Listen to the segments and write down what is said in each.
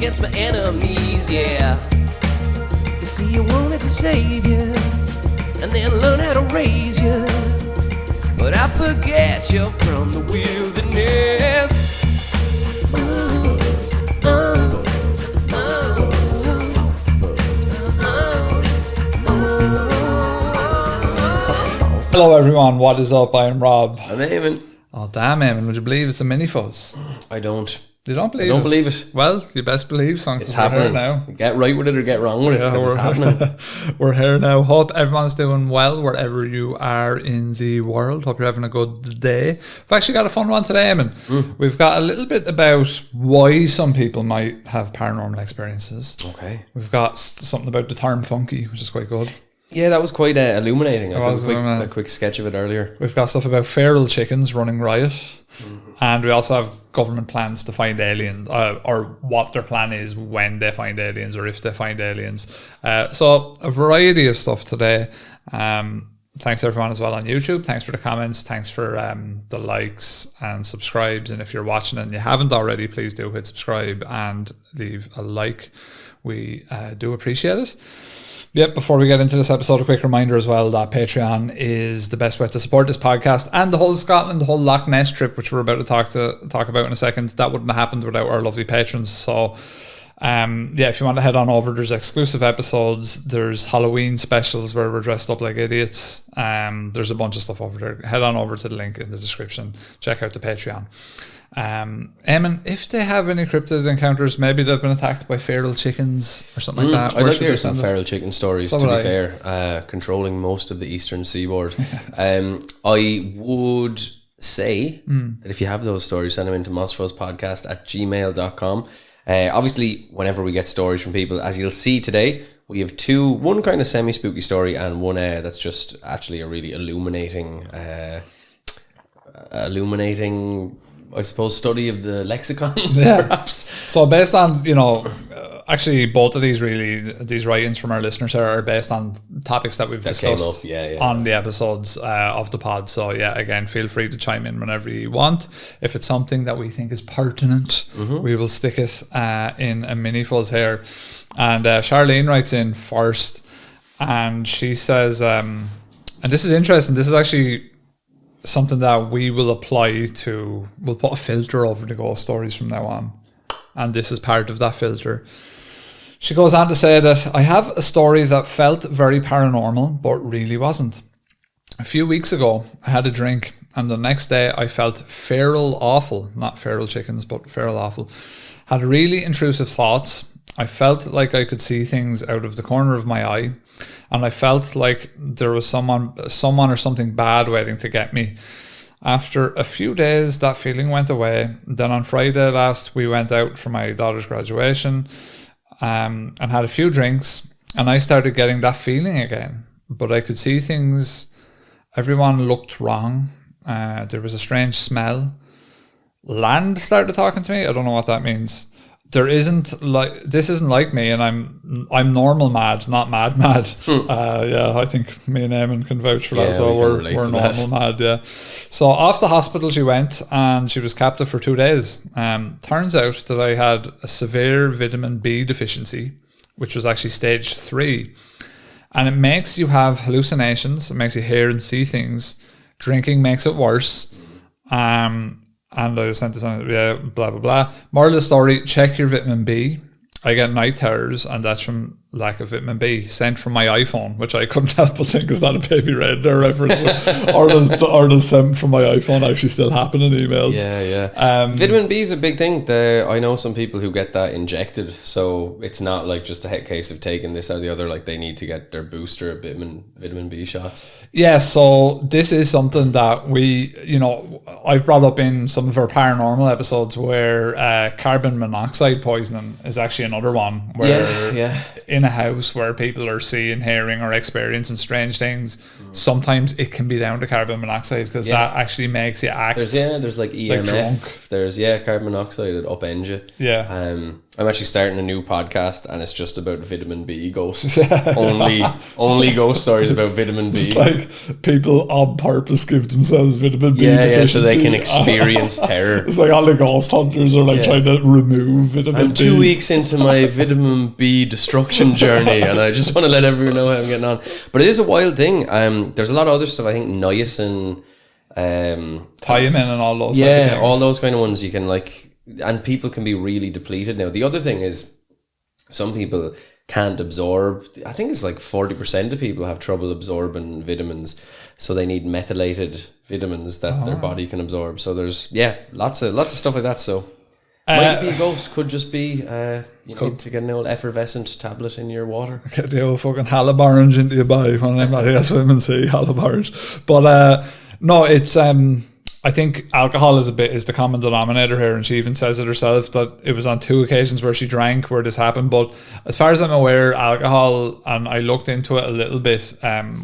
against my enemies, yeah. You see, you wanted to save you, and then learn how to raise you. But I forget you're from the wilderness. Hello everyone, what is up? I am Rob. I'm Eamon. Oh damn, Eamon, would you believe it's a mini Fuzz? I don't. You don't believe it? I don't believe it. Well, you best believe something. It's happening now. Get right with it or get wrong with it, because it's happening. We're here now. Hope everyone's doing well wherever you are in the world. Hope you're having a good day. We've actually got a fun one today, Eamon. We've got a little bit about why some people might have paranormal experiences. Okay. We've got something about the term funky, which is quite good. Yeah, that was quite illuminating. I took a quick sketch of it earlier. We've got stuff about feral chickens running riot. And we also have government plans to find aliens, or what their plan is when they find aliens, or if they find aliens. So a variety of stuff today. Thanks everyone as well on YouTube. Thanks for the comments. Thanks for the likes and subscribes. And if you're watching and you haven't already, please do hit subscribe and leave a like. We do appreciate it. Yep, before we get into this episode, a quick reminder as well that Patreon is the best way to support this podcast and the whole Scotland, the whole Loch Ness trip, which we're about to talk about in a second. That wouldn't have happened without our lovely patrons. So, if you want to head on over, there's exclusive episodes. There's Halloween specials where we're dressed up like idiots. There's a bunch of stuff over there. Head on over to the link in the description. Check out the Patreon. Eamon, if they have any cryptid encounters, maybe they've been attacked by feral chickens or something like that. I'd like to hear some feral chicken stories, to be fair, controlling most of the eastern seaboard. I would say that if you have those stories, send them into mossfuzzpodcast@gmail.com. Obviously, whenever we get stories from people, as you'll see today, we have one kind of semi-spooky story and one that's just actually a really illuminating, I suppose, study of the lexicon, perhaps. So based on, actually both of these writings from our listeners are based on topics that we've discussed on the episodes of the pod. So again, feel free to chime in whenever you want. If it's something that we think is pertinent, we will stick it in a mini Fuzz here. And Charlene writes in first, and she says, and this is interesting, this is actually something that we will apply to. We'll put a filter over the ghost stories from now on, and this is part of that filter. She goes on to say that I have a story that felt very paranormal but really wasn't. A few weeks ago I had a drink, and the next day I felt feral awful, not feral chickens but feral awful. Had really intrusive thoughts. I felt like I could see things out of the corner of my eye, and I felt like there was someone or something bad waiting to get me. After a few days, that feeling went away. Then on Friday last, we went out for my daughter's graduation and had a few drinks, and I started getting that feeling again. But I could see things. Everyone looked wrong. There was a strange smell. Land started talking to me. I don't know what that means. This isn't like me, and I'm normal mad, not mad. I think me and Eamon can vouch for that. So we're normal mad. Yeah. So off to hospital she went, and she was captive for 2 days. Turns out that I had a severe vitamin B deficiency, which was actually stage 3, and it makes you have hallucinations. It makes you hear and see things. Drinking makes it worse. And I sent this on, blah, blah, blah. Moral of the story, check your vitamin B. I get night terrors, and that's from lack of vitamin B. Sent from my iPhone, which I couldn't help but think, is that a Baby Red reference? or does sent from my iPhone actually still happen in emails? Yeah. Vitamin B is a big thing. I know some people who get that injected, so it's not like just a case of taking this or the other. Like, they need to get their booster of vitamin B shots. Yeah, so this is something that I've brought up in some of our paranormal episodes, where carbon monoxide poisoning is actually another one, where in a house where people are seeing, hearing, or experiencing strange things, sometimes it can be down to carbon monoxide, because that actually makes you act. There's like EMF. There's carbon monoxide, it upends you. I'm actually starting a new podcast, and it's just about vitamin B ghosts. only ghost stories about vitamin B. It's like people on purpose give themselves vitamin B deficiency. So they can experience terror. It's like all the ghost hunters are like trying to remove vitamin B. I'm 2 weeks into my vitamin B destruction journey, and I just want to let everyone know how I'm getting on. But it is a wild thing. There's a lot of other stuff. I think niacin, thiamine, and all those. Yeah, all those kind of ones you can like. And people can be really depleted now. The other thing is some people can't absorb. I think it's like 40% of people have trouble absorbing vitamins. So they need methylated vitamins that their body can absorb. So there's, lots of stuff like that. So might be a ghost. Could just be you need to get an old effervescent tablet in your water. Get the old fucking halobarge into your body. That's what women say, halobarge. But no, it's... I think alcohol is the common denominator here, and she even says it herself that it was on 2 occasions where she drank where this happened. But as far as I'm aware, alcohol, and I looked into it a little bit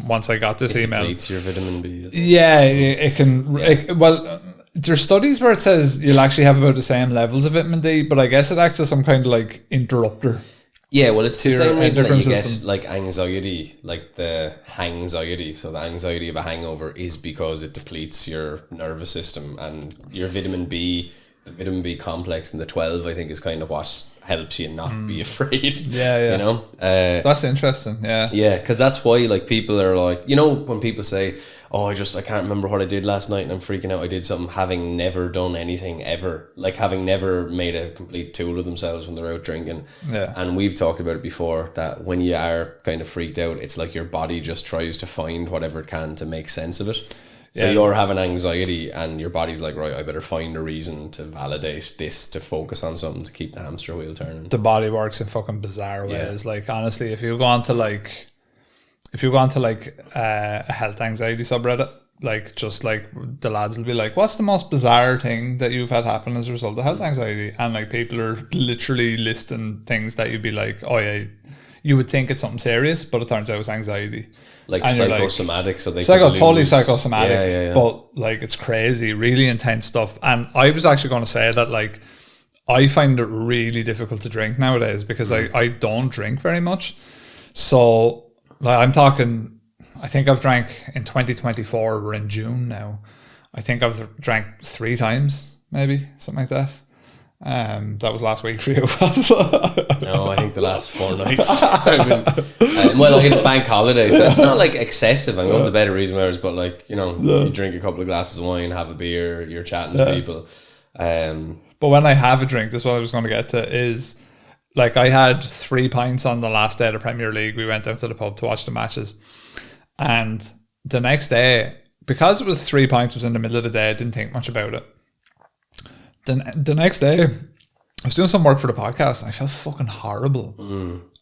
once I got this email. It depletes your vitamin B. Yeah, it can. Yeah. There's studies where it says you'll actually have about the same levels of vitamin D, but I guess it acts as some kind of like interrupter. Yeah, well, it's the same reason that you get like anxiety, like the hangxiety. So the anxiety of a hangover is because it depletes your nervous system, and your vitamin B, the vitamin B complex and the 12, I think, is kind of what helps you not be afraid. Yeah. You know, so that's interesting. Yeah, because that's why like people are like, you know, when people say, "Oh, I can't remember what I did last night and I'm freaking out. I did something," having never done anything ever, like having never made a complete tool of themselves when they're out drinking. Yeah. And we've talked about it before that when you are kind of freaked out, it's like your body just tries to find whatever it can to make sense of it. So you're having anxiety and your body's like, right, I better find a reason to validate this, to focus on something to keep the hamster wheel turning. The body works in fucking bizarre ways. Like, honestly, if you go on to like a health anxiety subreddit, like just like the lads will be like, what's the most bizarre thing that you've had happen as a result of health anxiety? And like people are literally listing things that you'd be like, oh yeah, you would think it's something serious, but it turns out it's anxiety. Like psychosomatic, so they totally psychosomatic, but like it's crazy, really intense stuff. And I was actually going to say that like I find it really difficult to drink nowadays because I don't drink very much. So like I'm talking, I think I've drank in 2024, we're in June now, I think I've drank 3 times, maybe, something like that. That was last week for you. No, I think the last 4 nights. Well, I hit a bank holiday, so it's not like excessive. I'm going to bed at reasonable hours, but like, you know, you drink a couple of glasses of wine, have a beer, you're chatting to people. But when I have a drink, this is what I was going to get to, is like I had 3 pints on the last day of the Premier League. We went down to the pub to watch the matches, and the next day, because it was 3 pints, was in the middle of the day, I didn't think much about it. The next day, I was doing some work for the podcast and I felt fucking horrible.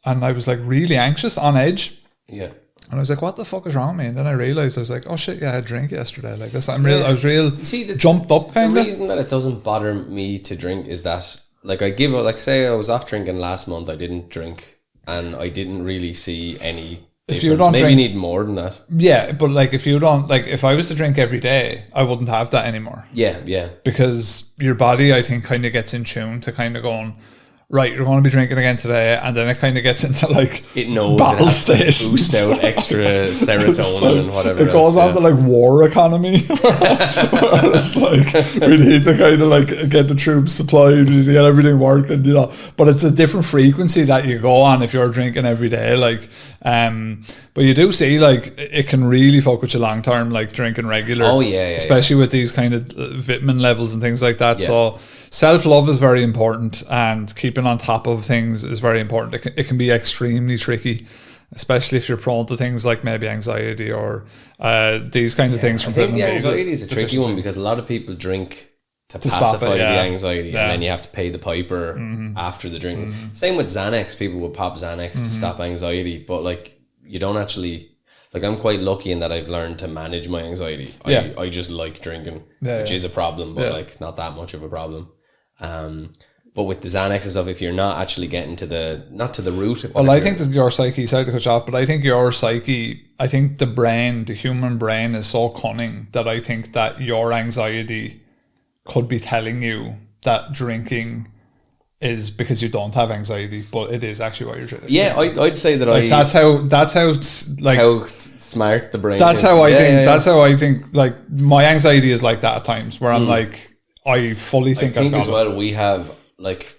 And I was like really anxious, on edge. Yeah. And I was like, what the fuck is wrong with me? And then I realised, I was like, oh shit, yeah, I had a drink yesterday. Like this, I was real jumped up kind of. The reason that it doesn't bother me to drink is that, like, I give it, like, say I was off drinking last month, I didn't drink and I didn't really see any difference. If you don't maybe drink, need more than that. Yeah, but like if you don't, like if I was to drink every day, I wouldn't have that anymore. Yeah. Because your body, I think, kind of gets in tune to kind of going, right, you're going to be drinking again today, and then it kind of gets into like it knows battle state, boost out extra serotonin like, and whatever. It goes on to like war economy. Where it's like we need to kind of like get the troops supplied, we need to get everything working, you know. But it's a different frequency that you go on if you're drinking every day, like. But you do see like it can really fuck with you long term, like drinking regular. Oh yeah, especially with these kind of vitamin levels and things like that. Yeah. So self-love is very important, and keeping on top of things is very important. It can be extremely tricky, especially if you're prone to things like maybe anxiety or these kind of things. From I think the anxiety is a tricky one because a lot of people drink to pacify the anxiety, and then you have to pay the piper after the drink. Same with Xanax. People would pop Xanax to stop anxiety, but like you don't actually. Like I'm quite lucky in that I've learned to manage my anxiety. I just like drinking, which is a problem, but like not that much of a problem. But with the Xanax and stuff, if you're not actually getting to the root. Well, I think that your psyche, sorry to cut you off, but I think your psyche, I think the brain, the human brain is so cunning that I think that your anxiety could be telling you that drinking is because you don't have anxiety, but it is actually what you're trying. Yeah, I'd say that like that's how like how smart the brain. That's is. how I think. That's how I think. Like my anxiety is like that at times, where I'm like, I fully think. I think I've as well. We have like.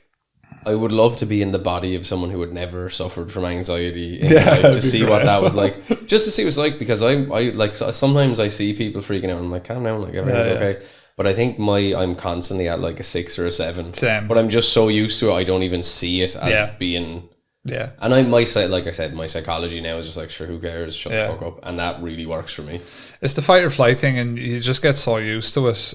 I would love to be in the body of someone who had never suffered from anxiety in life to see what that was like. Just to see what it's like, because I like sometimes I see people freaking out and I'm like, calm down, like everything's okay. But I think I'm constantly at like a 6 or a 7. Same. But I'm just so used to it, I don't even see it as being. Yeah. And like I said, my psychology now is just like, sure, who cares? Shut the fuck up. And that really works for me. It's the fight or flight thing, and you just get so used to it.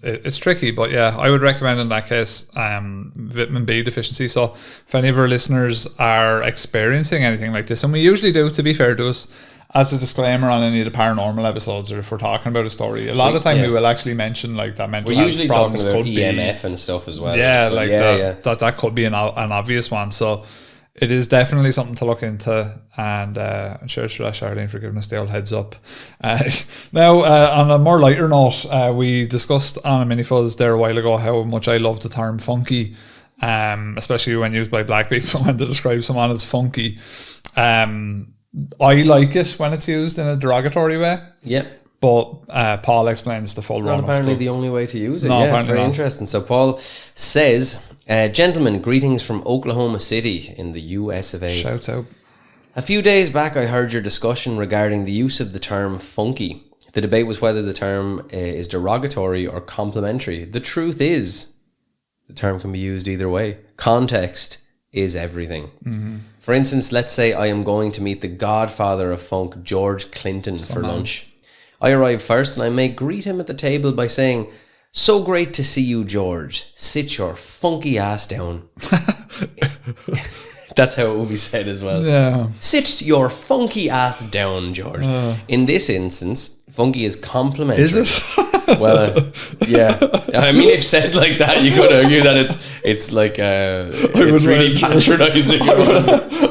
It's tricky, but yeah, I would recommend in that case vitamin B deficiency. So if any of our listeners are experiencing anything like this, and we usually do, to be fair to us, as a disclaimer on any of the paranormal episodes, or if we're talking about a story, a lot of the time we will actually mention like that mental health usually problems talking about could EMF and stuff as well. Yeah, like that could be an obvious one. So it is definitely something to look into, and cheers for that, Charlene, for giving us the old heads up. Now, on a more lighter note, we discussed on a mini fuzz there a while ago how much I love the term funky, especially when used by black people when to describe someone as funky. I like it when it's used in a derogatory way. Yeah. But Paul explains the full run. Not apparently the only way to use it. No, yeah, very interesting. So Paul says, gentlemen, greetings from Oklahoma City in the US of A. Shouts out. A few days back, I heard your discussion regarding the use of the term funky. The debate was whether the term is derogatory or complimentary. The truth is, the term can be used either way. Context is everything. Mm-hmm. For instance, let's say I am going to meet the godfather of funk, George Clinton, for lunch. I arrive first and I may greet him at the table by saying, "So great to see you, George. Sit your funky ass down." That's how it will be said as well. Yeah. Sit your funky ass down, George. In this instance, funky is complimentary. Is it? Well, yeah. I mean, if said like that, you could argue that it's like it's really patronizing.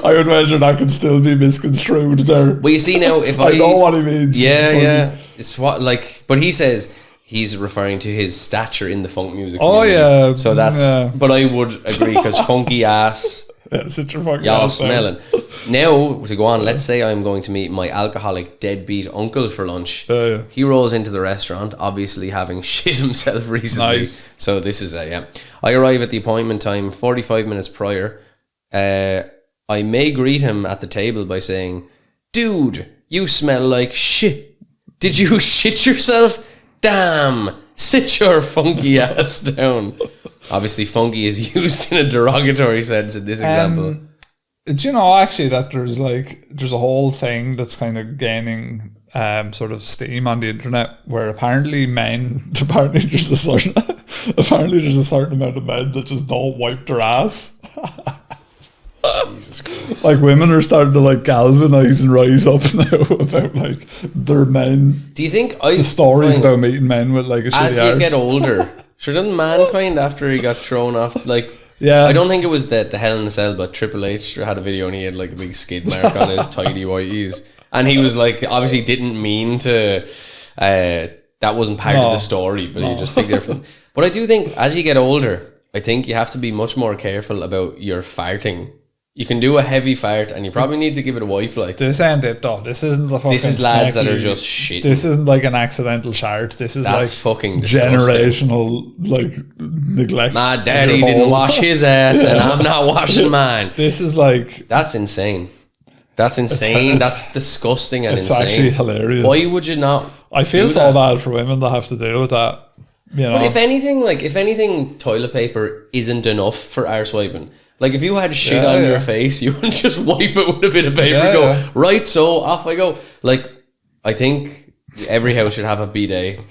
I would imagine that could still be misconstrued there. Well, you see now, if I know what he means. Yeah. It's what like, but he says he's referring to his stature in the funk music community. Oh yeah. So that's. But I would agree because funky ass. Yeah, sit your fucking y'all smelling. Now, to go on, let's say I'm going to meet my alcoholic deadbeat uncle for lunch. He rolls into the restaurant, obviously having shit himself recently. Nice. So this is I arrive at the appointment time 45 minutes prior. I may greet him at the table by saying, "Dude, you smell like shit. Did you shit yourself? Damn, sit your funky ass down." Obviously, funky is used in a derogatory sense in this example. Do you know actually that there's a whole thing that's kind of gaining sort of steam on the internet where apparently there's a certain amount of men that just don't wipe their ass. Jesus Christ. Like women are starting to like galvanize and rise up now about like their men. Do you think the stories about meeting men with like a shitty as you get older? Sure, doesn't Mankind after he got thrown off like? Yeah, I don't think it was the Hell in a Cell, but Triple H had a video and he had like a big skid mark on his tidy whities, and he was like obviously didn't mean to. That wasn't part of the story, but he just picked it from. But I do think as you get older, I think you have to be much more careful about your farting. You can do a heavy fart and you probably need to give it a wipe. Like this ain't it though. This isn't the fucking. This is lads that are just shitting. This isn't like an accidental shart. This is that's like fucking disgusting. Generational like neglect. My daddy didn't wash his ass and I'm not washing mine. This is like that's insane. That's insane. That's disgusting and it's insane. It's actually hilarious. Why would you not? I feel so bad for women that have to deal with that. You know? But if anything, toilet paper isn't enough for arse wiping. Like if you had shit on your face, you wouldn't just wipe it with a bit of paper and go, right, so off I go. Like, I think every house should have a bidet.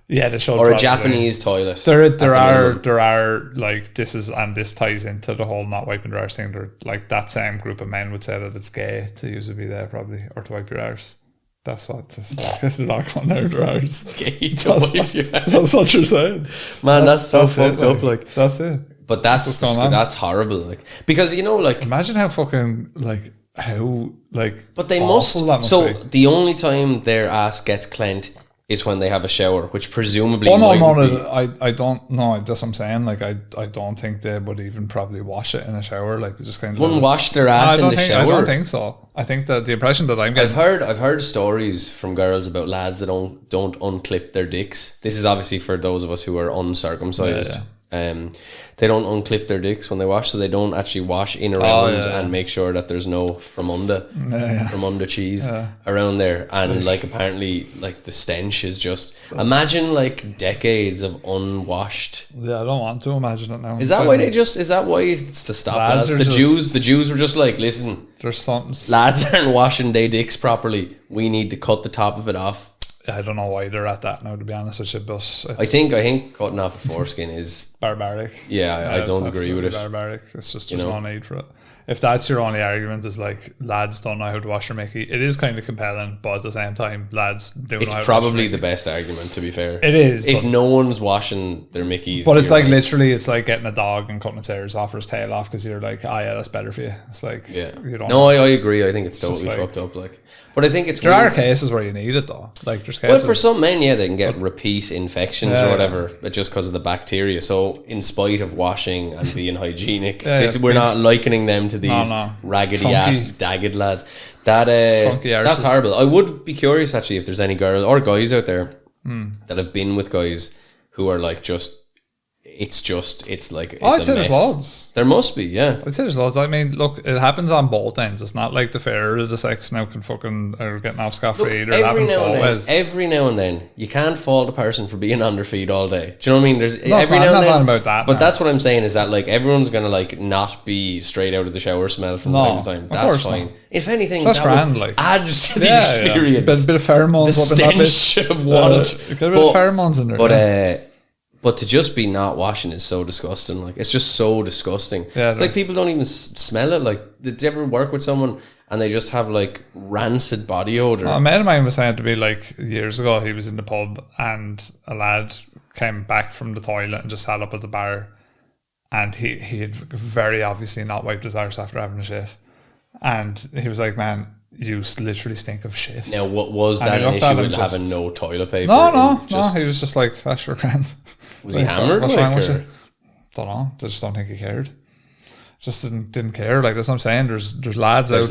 Yeah, they should. Or a Japanese toilet. There are like this ties into the whole not wiping your arse thing. They're like that same group of men would say that it's gay to use a bidet probably, or to wipe your arse. That's what they're not going out their arse. Gay to wipe your arse. That's what you're saying. Man, that's so fucked up. Like that's it. But that's horrible, like because you know, like imagine how fucking like how like. But they must. So the only time their ass gets cleansed is when they have a shower, which presumably I don't know. That's what I'm saying. Like, I don't think they would even probably wash it in a shower. Like, they just kind of wouldn't wash their ass in the shower. I don't think so. I think that the impression that I'm getting. I've heard stories from girls about lads that don't unclip their dicks. This is obviously for those of us who are uncircumcised. They don't unclip their dicks when they wash, so they don't actually wash in around and make sure that there's no fromunda cheese around there. And like, apparently, like, the stench is just, imagine like decades of unwashed. Yeah, I don't want to imagine it now. Is that why it's to stop lads? The Jews were just like, listen, there's something. Lads aren't washing their dicks properly. We need to cut the top of it off. I don't know why they're at that now, to be honest with you, but I think cutting off a foreskin is barbaric. Yeah, I don't agree with it. Barbaric. It's just there's no need for it. If that's your only argument, is like, lads don't know how to wash their Mickey, it is kind of compelling, but at the same time, lads do know how to wash their Mickey. It's probably the best argument, to be fair. It is. If no one's washing their Mickeys. But it's like, literally, it's like getting a dog and cutting its hairs off or its tail off because you're like, yeah, that's better for you. It's like, you don't I agree. I think it's totally fucked up. Like, but I think it's there are cases where you need it though. Like, there's cases. Well, for some men, they can get repeat infections or whatever, but just because of the bacteria. So, in spite of washing and being hygienic, we're not likening them to these raggedy ass, dagged lads. That's horrible. I would be curious actually if there's any girls or guys out there that have been with guys who are like I'd say there's loads. There must be, yeah. I'd say there's loads. I mean, look, it happens on both ends. It's not like the fairer of the sex now can fucking are getting off scot-free. Every now and then, you can't fault a person for being on their feet all day. Do you know what I mean? There's every now and then about that. But that's what I'm saying is that like everyone's gonna like not be straight out of the shower smell from time to time. That's fine. Not. If anything, that's grand. Like, adds to the experience. Bit of pheromones. The stench of want. Get a bit of pheromones in there. But to just be not washing is so disgusting. Like, it's just so disgusting. Yeah, it's like people don't even smell it. Like, did you ever work with someone and they just have like rancid body odor? A mate of mine was saying to me like years ago, he was in the pub and a lad came back from the toilet and just sat up at the bar, and he had very obviously not wiped his arse after having a shit, and he was like, "Man, you literally stink of shit." Now, what was that an issue with having no toilet paper? No. He was just like, "That's your grand." Was he hammered? What's wrong with you? Don't know. I just don't think he cared. Just didn't care. Like, that's what I'm saying. There's lads out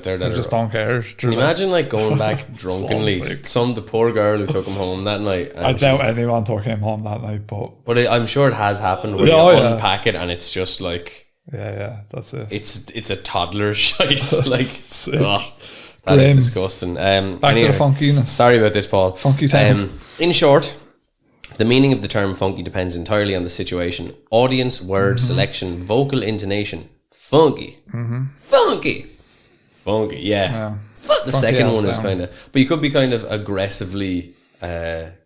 there that just don't care. Can you imagine like going back drunkenly? The poor girl who took him home that night. I doubt anyone took him home that night, but I'm sure it has happened where you unpack it and it's just like that's it. It's a toddler shite. Like, that is disgusting. Back to the funkiness. Sorry about this, Paul. Funky time. In short, the meaning of the term funky depends entirely on the situation, audience, word selection, vocal intonation. Funky. Funky. Yeah. The second one is kind of, but you could be kind of aggressively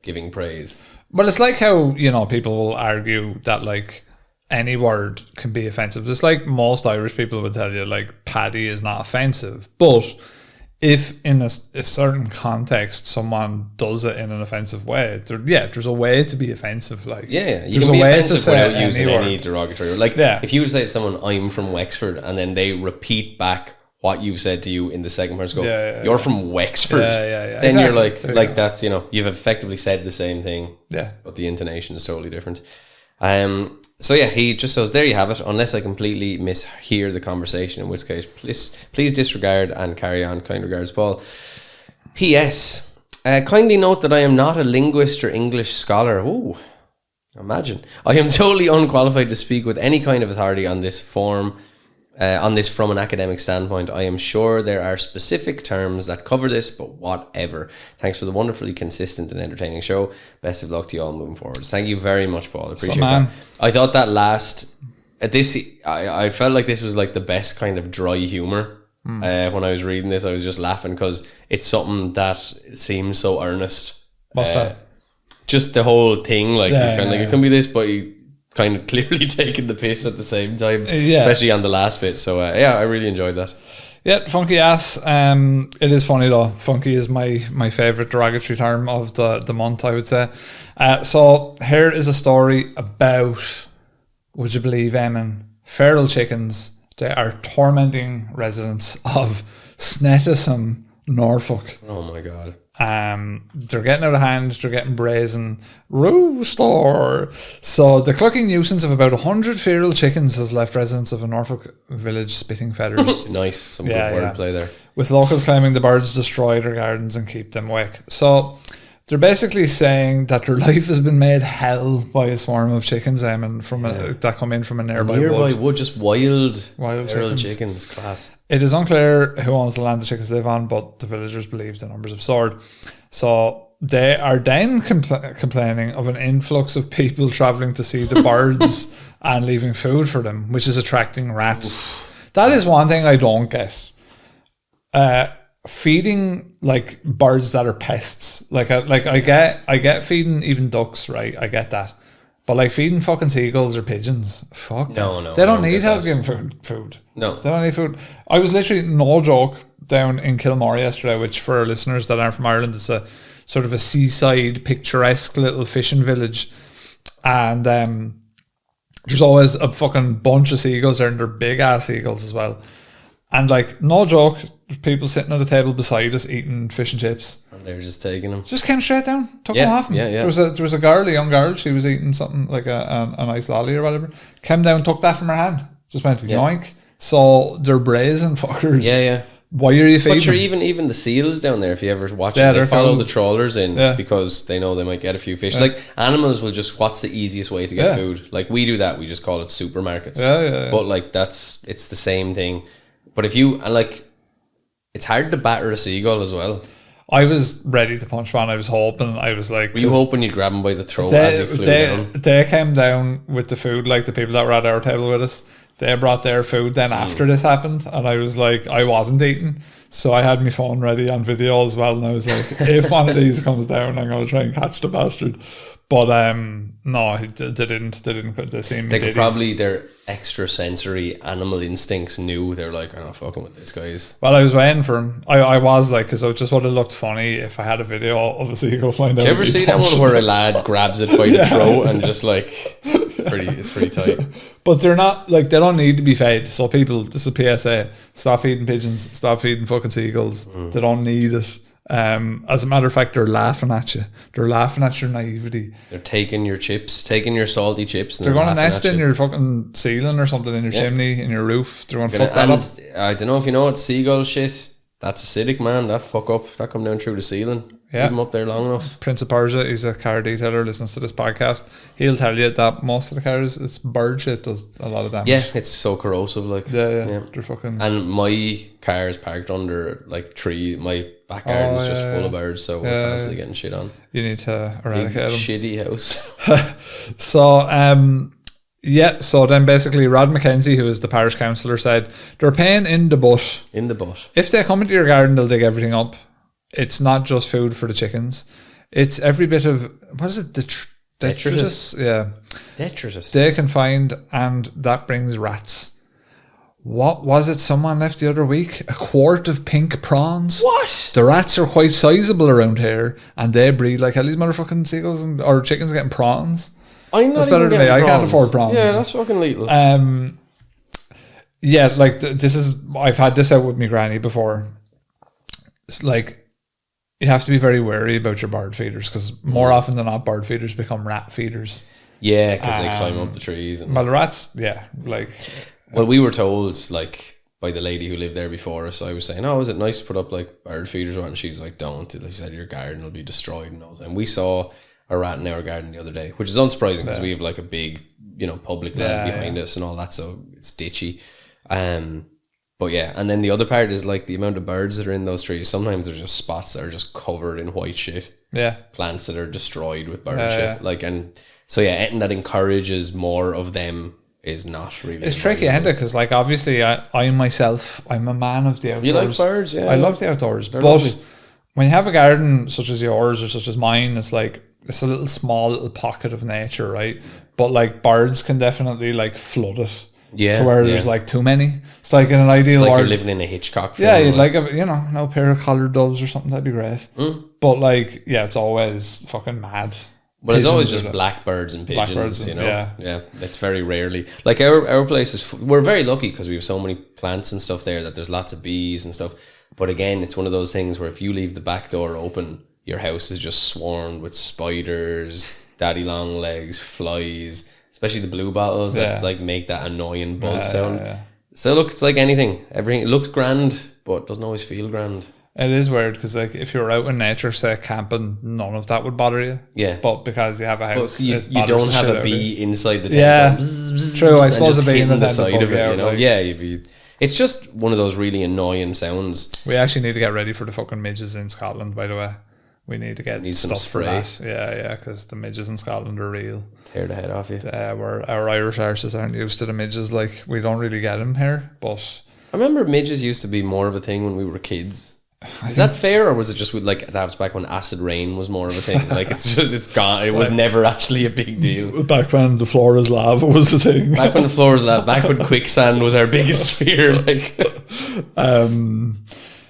giving praise. Well, it's like how, people will argue that like any word can be offensive. It's like most Irish people would tell you like paddy is not offensive, but if in a certain context someone does it in an offensive way, there's a way to be offensive. Like, you there's can be a way offensive to without using any derogatory word. Like, if you say to someone, "I'm from Wexford," and then they repeat back what you said to you in the second person, "You're from Wexford," then exactly. You're like that's you've effectively said the same thing, but the intonation is totally different. So he just says, there you have it, unless I completely mishear the conversation, in which case please disregard and carry on. Kind regards, Paul. P.S. Kindly note that I am not a linguist or English scholar. Ooh, imagine. I am totally unqualified to speak with any kind of authority on this from an academic standpoint. I am sure there are specific terms that cover this, but whatever. Thanks for the wonderfully consistent and entertaining show. Best of luck to you all moving forward. Thank you very much, Paul. I appreciate that. I thought that I felt like this was like the best kind of dry humor. When I was reading this, I was just laughing because it's something that seems so earnest. What's that? Just the whole thing, like he's kind of like, it can be this, but he kind of clearly taking the piss at the same time, especially on the last bit. So I really enjoyed that. Yeah, funky ass. It is funny though. Funky is my favourite derogatory term of the month, I would say. So here is a story about, would you believe, Eamon, feral chickens. They are tormenting residents of Snettisham, Norfolk. Oh my God. They're getting out of hand. They're getting brazen. Rooster. So the clucking nuisance of about 100 feral chickens has left residents of a Norfolk village spitting feathers. Nice. Some good wordplay there. With locals claiming the birds destroy their gardens and keep them awake. So they're basically saying that their life has been made hell by a swarm of chickens that come in from a nearby wood. Just wild feral chickens. Class. It is unclear who owns the land the chickens live on, but the villagers believe the numbers have soared. So they are then complaining of an influx of people travelling to see the birds and leaving food for them, which is attracting rats. Oof. That is one thing I don't get. Feeding like birds that are pests, I get feeding even ducks, right? I get that, but like feeding fucking seagulls or pigeons, fuck. No, they don't need help giving food. No, they don't need food. I was literally, no joke, down in Kilmore yesterday, which for our listeners that aren't from Ireland, it's a sort of a seaside, picturesque little fishing village, and there's always a fucking bunch of seagulls there, and they're big ass seagulls as well. And like, no joke, people sitting at the table beside us eating fish and chips. And they were just taking them. Just came straight down, took them off them. Yeah. There was a girl, a young girl, she was eating something like a nice lolly or whatever. Came down, took that from her hand. Just went to yoink. So they're brazen fuckers. Yeah. Why are you feeding? But sure, even the seals down there, if you ever watch it, they follow the trawlers in because they know they might get a few fish. Like animals will just, what's the easiest way to get food? Like we do that, we just call it supermarkets. Yeah. But like it's the same thing. But if you, like, it's hard to batter a seagull as well. I was ready to punch one. I was hoping. I was like... Were you hoping you'd grab him by the throat as he flew down? They came down with the food, like the people that were at our table with us. They brought their food then after this happened. And I was like, I wasn't eating. So I had my phone ready on video as well. And I was like, if one of these comes down, I'm going to try and catch the bastard. But no, they didn't. They seemed they could probably, their extrasensory animal instincts knew. They're like, I'm not fucking with this, guys. Well, I was waiting for him. I was like, because I just would have looked funny if I had a video of a seagull flying down. Did you ever see that one where a lad grabs it by the throat and just like, it's pretty tight. But they're not, like, they don't need to be fed. So people, this is a PSA, stop feeding pigeons, stop feeding fucking seagulls. They don't need it. As a matter of fact, they're laughing at you. They're laughing at your naivety. They're taking your chips, taking your salty chips. They're going to nest in your fucking ceiling or something, in your chimney, in your roof. They're going to fuck that up. I don't know if you know what seagull shit. That's acidic, man. That fuck up. That come down through the ceiling. Leave them up there long enough. Prince of Persia, he's a car detailer, listens to this podcast. He'll tell you that most of the cars, it's bird shit does a lot of damage. Yeah, it's so corrosive. Like yeah. They're fucking. And my car is parked under like tree. My back garden is just full of birds, so we're constantly getting shit on. You need to eradicate them. Shitty house. So so then basically Rod McKenzie, who is the parish councillor, said they're paying in the butt. In the butt. If they come into your garden, they'll dig everything up. It's not just food for the chickens. It's every bit of, what is it? Detritus? Yeah. Detritus. They can find, and that brings rats. What was it someone left the other week? A quart of pink prawns. What? The rats are quite sizable around here, and they breed like hell. These motherfucking seagulls or chickens getting prawns. That's better than me. I can't afford prawns. Yeah, that's fucking lethal. Yeah, like I've had this out with my granny before. It's like, you have to be very wary about your bird feeders, because more often than not, bird feeders become rat feeders. Yeah, because they climb up the trees. And well, the rats, like. Well, we were told, like, by the lady who lived there before us. I was saying, "Oh, is it nice to put up like bird feeders?" And she's like, "Don't." She said, "Your garden will be destroyed." And we saw a rat in our garden the other day, which is unsurprising because we have like a big, public land behind us and all that, so it's ditchy. But yeah, and then the other part is like the amount of birds that are in those trees. Sometimes there's just spots that are just covered in white shit. Yeah. Plants that are destroyed with bird shit. Like, and so yeah, anything that encourages more of them is not really. It's tricky, isn't it? Because like obviously I myself, I'm a man of the outdoors. You like birds? Yeah. I love the outdoors. They're but lovely. When you have a garden such as yours or such as mine, it's like, it's a little small little pocket of nature, right? But like birds can definitely like flood it. Yeah, to where there's like too many. It's like in an ideal world, you're living in a Hitchcock film. Yeah, you'd like a pair of collared doves or something. That'd be great. But like, yeah, it's always fucking mad. But it's always just blackbirds and pigeons. Yeah, it's very rarely like our place is. We're very lucky because we have so many plants and stuff there that there's lots of bees and stuff. But again, it's one of those things where if you leave the back door open, your house is just swarmed with spiders, daddy long legs, flies, especially the blue bottles that like make that annoying buzz sound. So look, it's like anything. Everything, it looks grand, but doesn't always feel grand. It is weird because, like, if you're out in nature, say camping, none of that would bother you. Yeah. But because you have a house, you don't have a bee inside the tent. Yeah. True. I suppose a bee in the side of it, out, you know. like, yeah, you'd be. It's just one of those really annoying sounds. We actually need to get ready for the fucking midges in Scotland. By the way, we need to get stuff for that. Yeah, because the midges in Scotland are real. Tear the head off you. Where our Irish arses aren't used to the midges. Like, we don't really get them here, but I remember midges used to be more of a thing when we were kids. Is that fair, or was it just with, like, that was back when acid rain was more of a thing? Like, it's gone. It was never actually a big deal. Back when the floor is lava was the thing. Back when the floor was lava. Back when quicksand was our biggest fear. Like,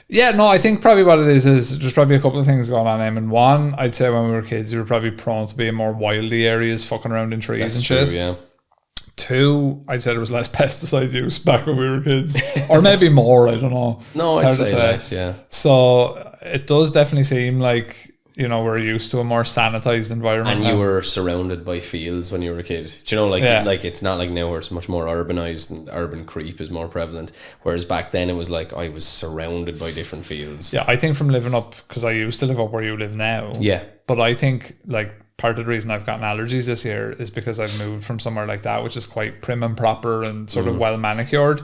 yeah, no, I think probably what it is there's probably a couple of things going on. And one, I'd say when we were kids, we were probably prone to be in more wildy areas, fucking around in trees and shit. True, yeah. Two, I'd say there was less pesticide use back when we were kids, or maybe more. I don't know. No, I'd say less. Yeah. So it does definitely seem like, you know, we're used to a more sanitized environment. And you were surrounded by fields when you were a kid. Do you know, like it's not like now where it's much more urbanized and urban creep is more prevalent. Whereas back then it was like I was surrounded by different fields. Yeah, I think from living up, because I used to live up where you live now. Yeah. But I think, like, part of the reason I've gotten allergies this year is because I've moved from somewhere like that, which is quite prim and proper and sort of well manicured,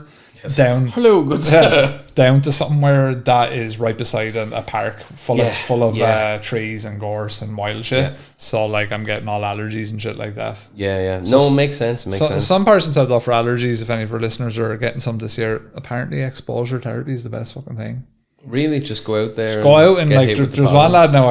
down to somewhere that is right beside a park full of trees and gorse and wild shit. So, like, I'm getting all allergies and shit like that. No, it makes sense. Some persons have for allergies. If any of our listeners are getting some this year, apparently exposure therapy is the best fucking thing. Really, just go out there. Just go out and like there's one lad now.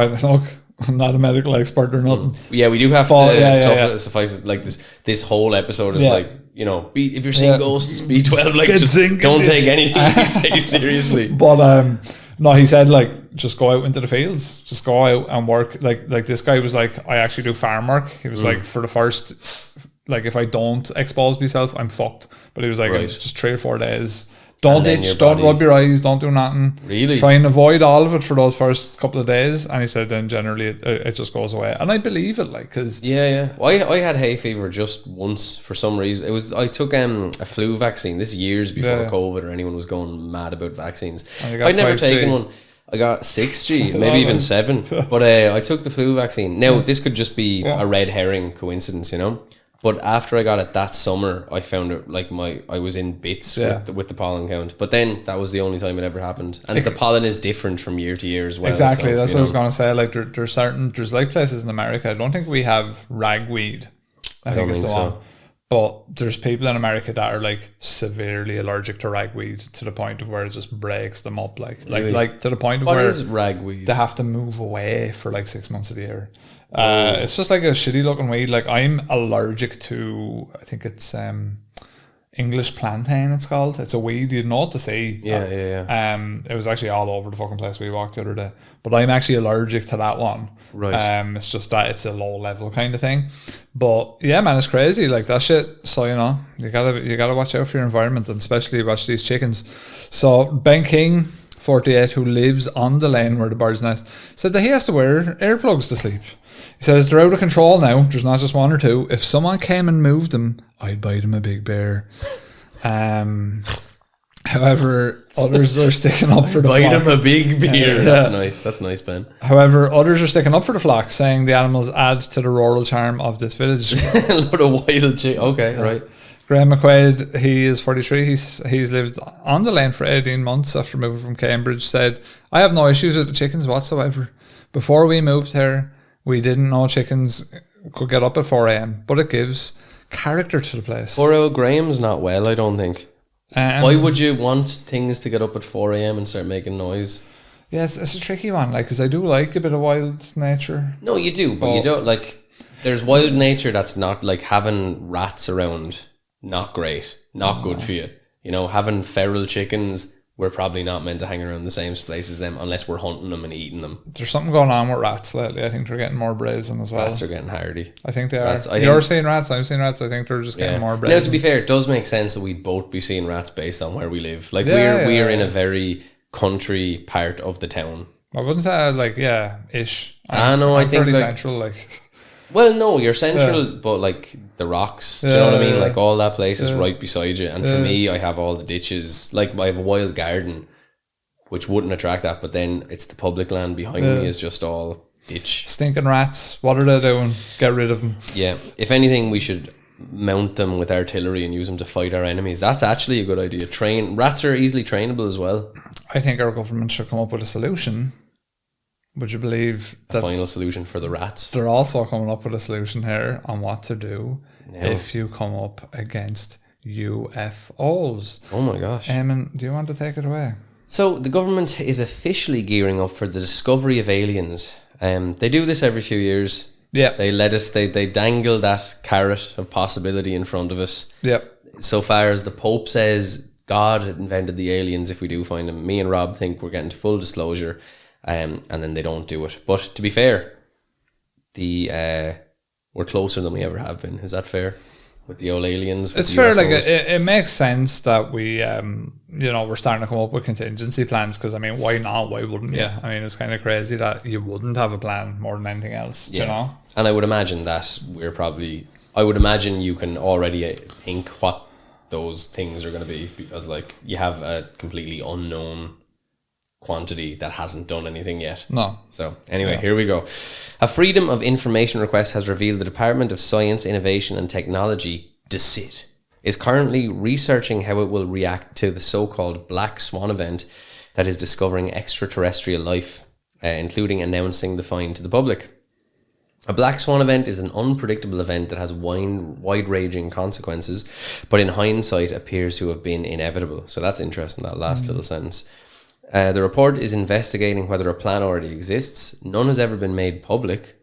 I'm not a medical expert or nothing. Yeah, we do have to suffice it. Like this whole episode is like, you know, if you're seeing ghosts, B12, like, just don't take anything we say seriously. But no, he said, like, just go out into the fields, just go out and work. Like this guy was like, I actually do farm work. He was like, for the first, like, if I don't expose myself, I'm fucked. But he was like, it's just 3 or 4 days. Don't itch, don't rub your eyes, don't do nothing. Really? Try and avoid all of it for those first couple of days. And he said then generally it just goes away. And I believe it, like, because... Yeah. Well, I had hay fever just once for some reason. I took a flu vaccine. This years before COVID or anyone was going mad about vaccines. I'd never taken one. I got 6G, maybe even 7. But I took the flu vaccine. Now, this could just be a red herring coincidence, you know? But after I got it that summer, I found it like I was in bits with the pollen count. But then that was the only time it ever happened. And the pollen is different from year to year as well. Exactly, so, that's what I was going to say. Like there's like places in America. I don't think we have ragweed. I think it's the one. But there's people in America that are like severely allergic to ragweed to the point of where it just breaks them up. Like to the point of what where is ragweed? They have to move away for like 6 months of the year. It's just like a shitty looking weed. Like, I'm allergic to, I think it's English plantain, it's called. It's a weed you'd know what to see. Yeah. It was actually all over the fucking place we walked the other day. But I'm actually allergic to that one. Right. It's just that it's a low level kind of thing. But yeah, man, it's crazy, like that shit. So, you know, you gotta watch out for your environment, and especially watch these chickens. So Ben King, 48, who lives on the lane where the birds nest, said that he has to wear earplugs to sleep. He says they're out of control now. There's not just one or two. If someone came and moved them, I'd buy them a big bear. However, others are sticking up for the flock. Buy them a big bear. That's nice. That's nice, Ben. However, others are sticking up for the flock, saying the animals add to the rural charm of this village. A lot of wild Okay, right. Graham McQuaid, he is 43. He's lived on the lane for 18 months after moving from Cambridge. Said, I have no issues with the chickens whatsoever. Before we moved here, we didn't know chickens could get up at 4 a.m, but it gives character to the place. Poor old Graham's not well, I don't think. Why would you want things to get up at 4 a.m. and start making noise? Yeah, it's a tricky one, like, because I do like a bit of wild nature. No, you do, but you don't, like, there's wild nature that's not, like, having rats around, not great, not good for you. You know, having feral chickens, we're probably not meant to hang around the same place as them unless we're hunting them and eating them. There's something going on with rats lately. I think they're getting more brazen as well. Rats are getting hardy. I think they are. You're seeing rats, I'm seeing rats. I think they're just getting more brazen. Now, to be fair, it does make sense that we'd both be seeing rats based on where we live. Like, we are in a very country part of the town. I wouldn't say like ish. No, I think pretty like, central. Like, well, no, you're central, but like the rocks. Do you know what I mean? Like all that place is right beside you. And for me, I have all the ditches. Like I have a wild garden, which wouldn't attract that. But then it's the public land behind me is just all ditch. Stinking rats. What are they doing? Get rid of them. Yeah. If anything, we should mount them with artillery and use them to fight our enemies. That's actually a good idea. Rats are easily trainable as well. I think our government should come up with a solution. Would you believe that a final solution for the rats? They're also coming up with a solution here on what to do if you come up against UFOs. Oh my gosh. Eamon, do you want to take it away? So the government is officially gearing up for the discovery of aliens. They do this every few years. Yeah. They dangle that carrot of possibility in front of us. Yep. So far as the Pope says God invented the aliens if we do find them. Me and Rob think we're getting to full disclosure. And then they don't do it. But to be fair, we're closer than we ever have been. Is that fair? With the old aliens? It's fair. Like it makes sense that we, we're starting to come up with contingency plans. Because I mean, why not? Why wouldn't you? I mean, it's kind of crazy that you wouldn't have a plan more than anything else. Yeah. You know. And I would imagine that I would imagine you can already think what those things are going to be, because like you have a completely unknown quantity that hasn't done anything yet. No. So anyway, here we go. A Freedom of Information request has revealed the Department of Science, Innovation and Technology, DSIT, is currently researching how it will react to the so-called Black Swan event that is discovering extraterrestrial life, including announcing the find to the public. A Black Swan event is an unpredictable event that has wide-ranging consequences, but in hindsight appears to have been inevitable. So that's interesting, that last little sentence. The report is investigating whether a plan already exists. None has ever been made public.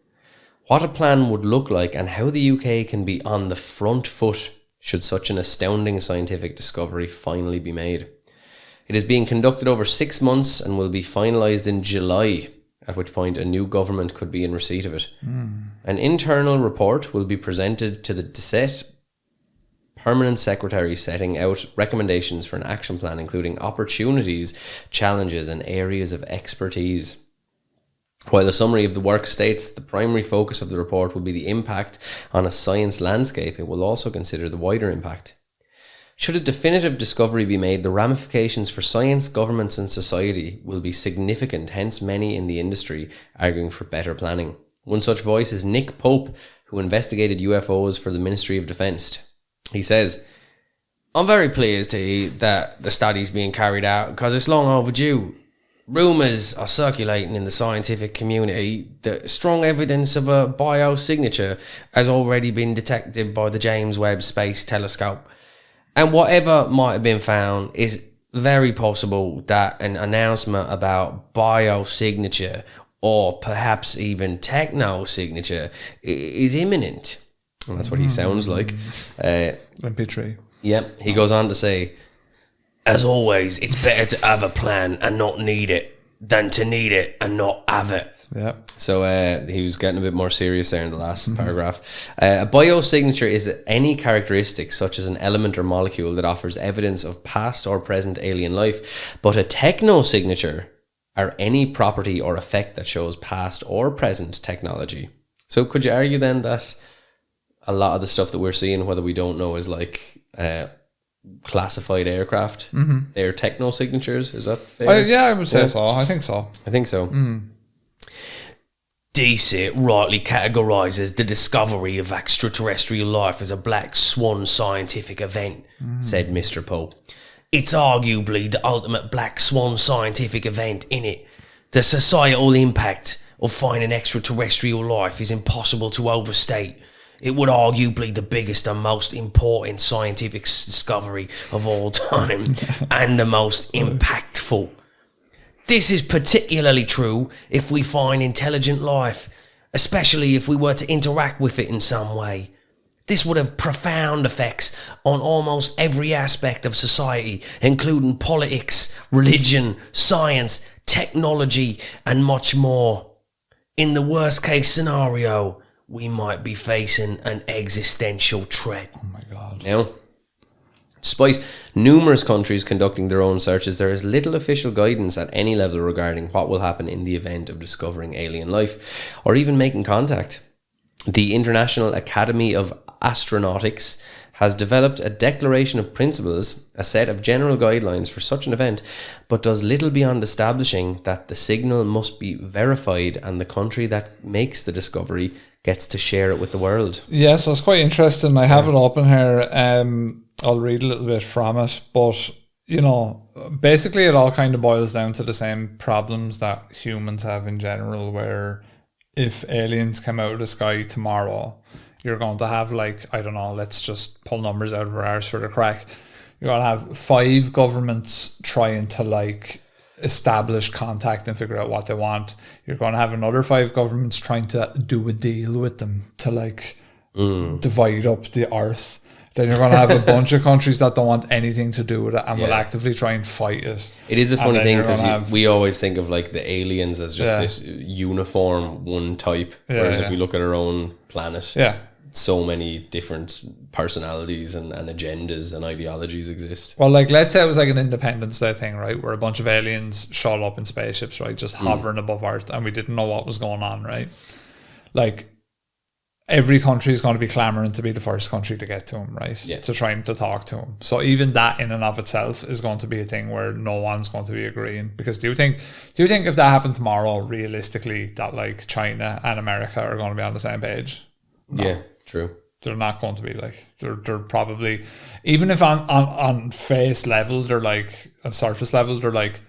What a plan would look like and how the UK can be on the front foot should such an astounding scientific discovery finally be made. It is being conducted over 6 months and will be finalised in July, at which point a new government could be in receipt of it. An internal report will be presented to the DSIT Permanent Secretary, setting out recommendations for an action plan, including opportunities, challenges, and areas of expertise. While a summary of the work states the primary focus of the report will be the impact on a science landscape, it will also consider the wider impact. Should a definitive discovery be made, the ramifications for science, governments, and society will be significant, hence many in the industry arguing for better planning. One such voice is Nick Pope, who investigated UFOs for the Ministry of Defence. He says, "I'm very pleased to hear that the study's being carried out because it's long overdue. Rumours are circulating in the scientific community that strong evidence of a biosignature has already been detected by the James Webb Space Telescope. And whatever might have been found, is very possible that an announcement about biosignature or perhaps even techno-signature is imminent." And that's what he sounds like. MP3. Yep. He goes on to say, "As always, it's better to have a plan and not need it than to need it and not have it." Yeah. So he was getting a bit more serious there in the last paragraph. A biosignature is any characteristic, such as an element or molecule, that offers evidence of past or present alien life. But a technosignature are any property or effect that shows past or present technology. So could you argue then that a lot of the stuff that we're seeing, whether we don't know, is like classified aircraft? They're techno signatures. Is that fair? Yeah, I would say so. I think so. DSIT rightly categorises the discovery of extraterrestrial life as a black swan scientific event, said Mr. Pope. It's arguably the ultimate black swan scientific event, innit? The societal impact of finding extraterrestrial life is impossible to overstate. It would arguably the biggest and most important scientific discovery of all time, and the most impactful. This is particularly true if we find intelligent life, especially if we were to interact with it in some way. This would have profound effects on almost every aspect of society, including politics, religion, science, technology, and much more. In the worst case scenario, we might be facing an existential threat. Oh my God. Now, Despite numerous countries conducting their own searches, there is little official guidance at any level regarding what will happen in the event of discovering alien life or even making contact. The International Academy of Astronautics has developed a declaration of principles, a set of general guidelines for such an event, but does little beyond establishing that the signal must be verified and the country that makes the discovery gets to share it with the world. Yes, that's quite interesting. I have it open here. I'll read a little bit from it, but you know, basically it all kind of boils down to the same problems that humans have in general, where if aliens come out of the sky tomorrow, you're going to have, like, I don't know, let's just pull numbers out of our arse for the crack. You're going to have 5 governments trying to, like, establish contact and figure out what they want. You're going to have another 5 governments trying to do a deal with them to, like, divide up the earth. Then you're going to have a bunch of countries that don't want anything to do with it and will actively try and fight it. It is a funny thing because we always think of, like, the aliens as just this uniform one type, whereas if we look at our own planet, so many different personalities and agendas and ideologies exist. Well, like, let's say it was like an Independence Day thing, right, where a bunch of aliens showed up in spaceships, right, just hovering above Earth, and we didn't know what was going on, right? Like, every country is going to be clamoring to be the first country to get to him, right? Yeah. To try to talk to him. So even that in and of itself is going to be a thing where no one's going to be agreeing. Because do you think if that happened tomorrow, realistically, that, like, China and America are going to be on the same page? No. Yeah, true. They're not going to be, like, they're probably, even if on face level, they're like, on surface level, they're like,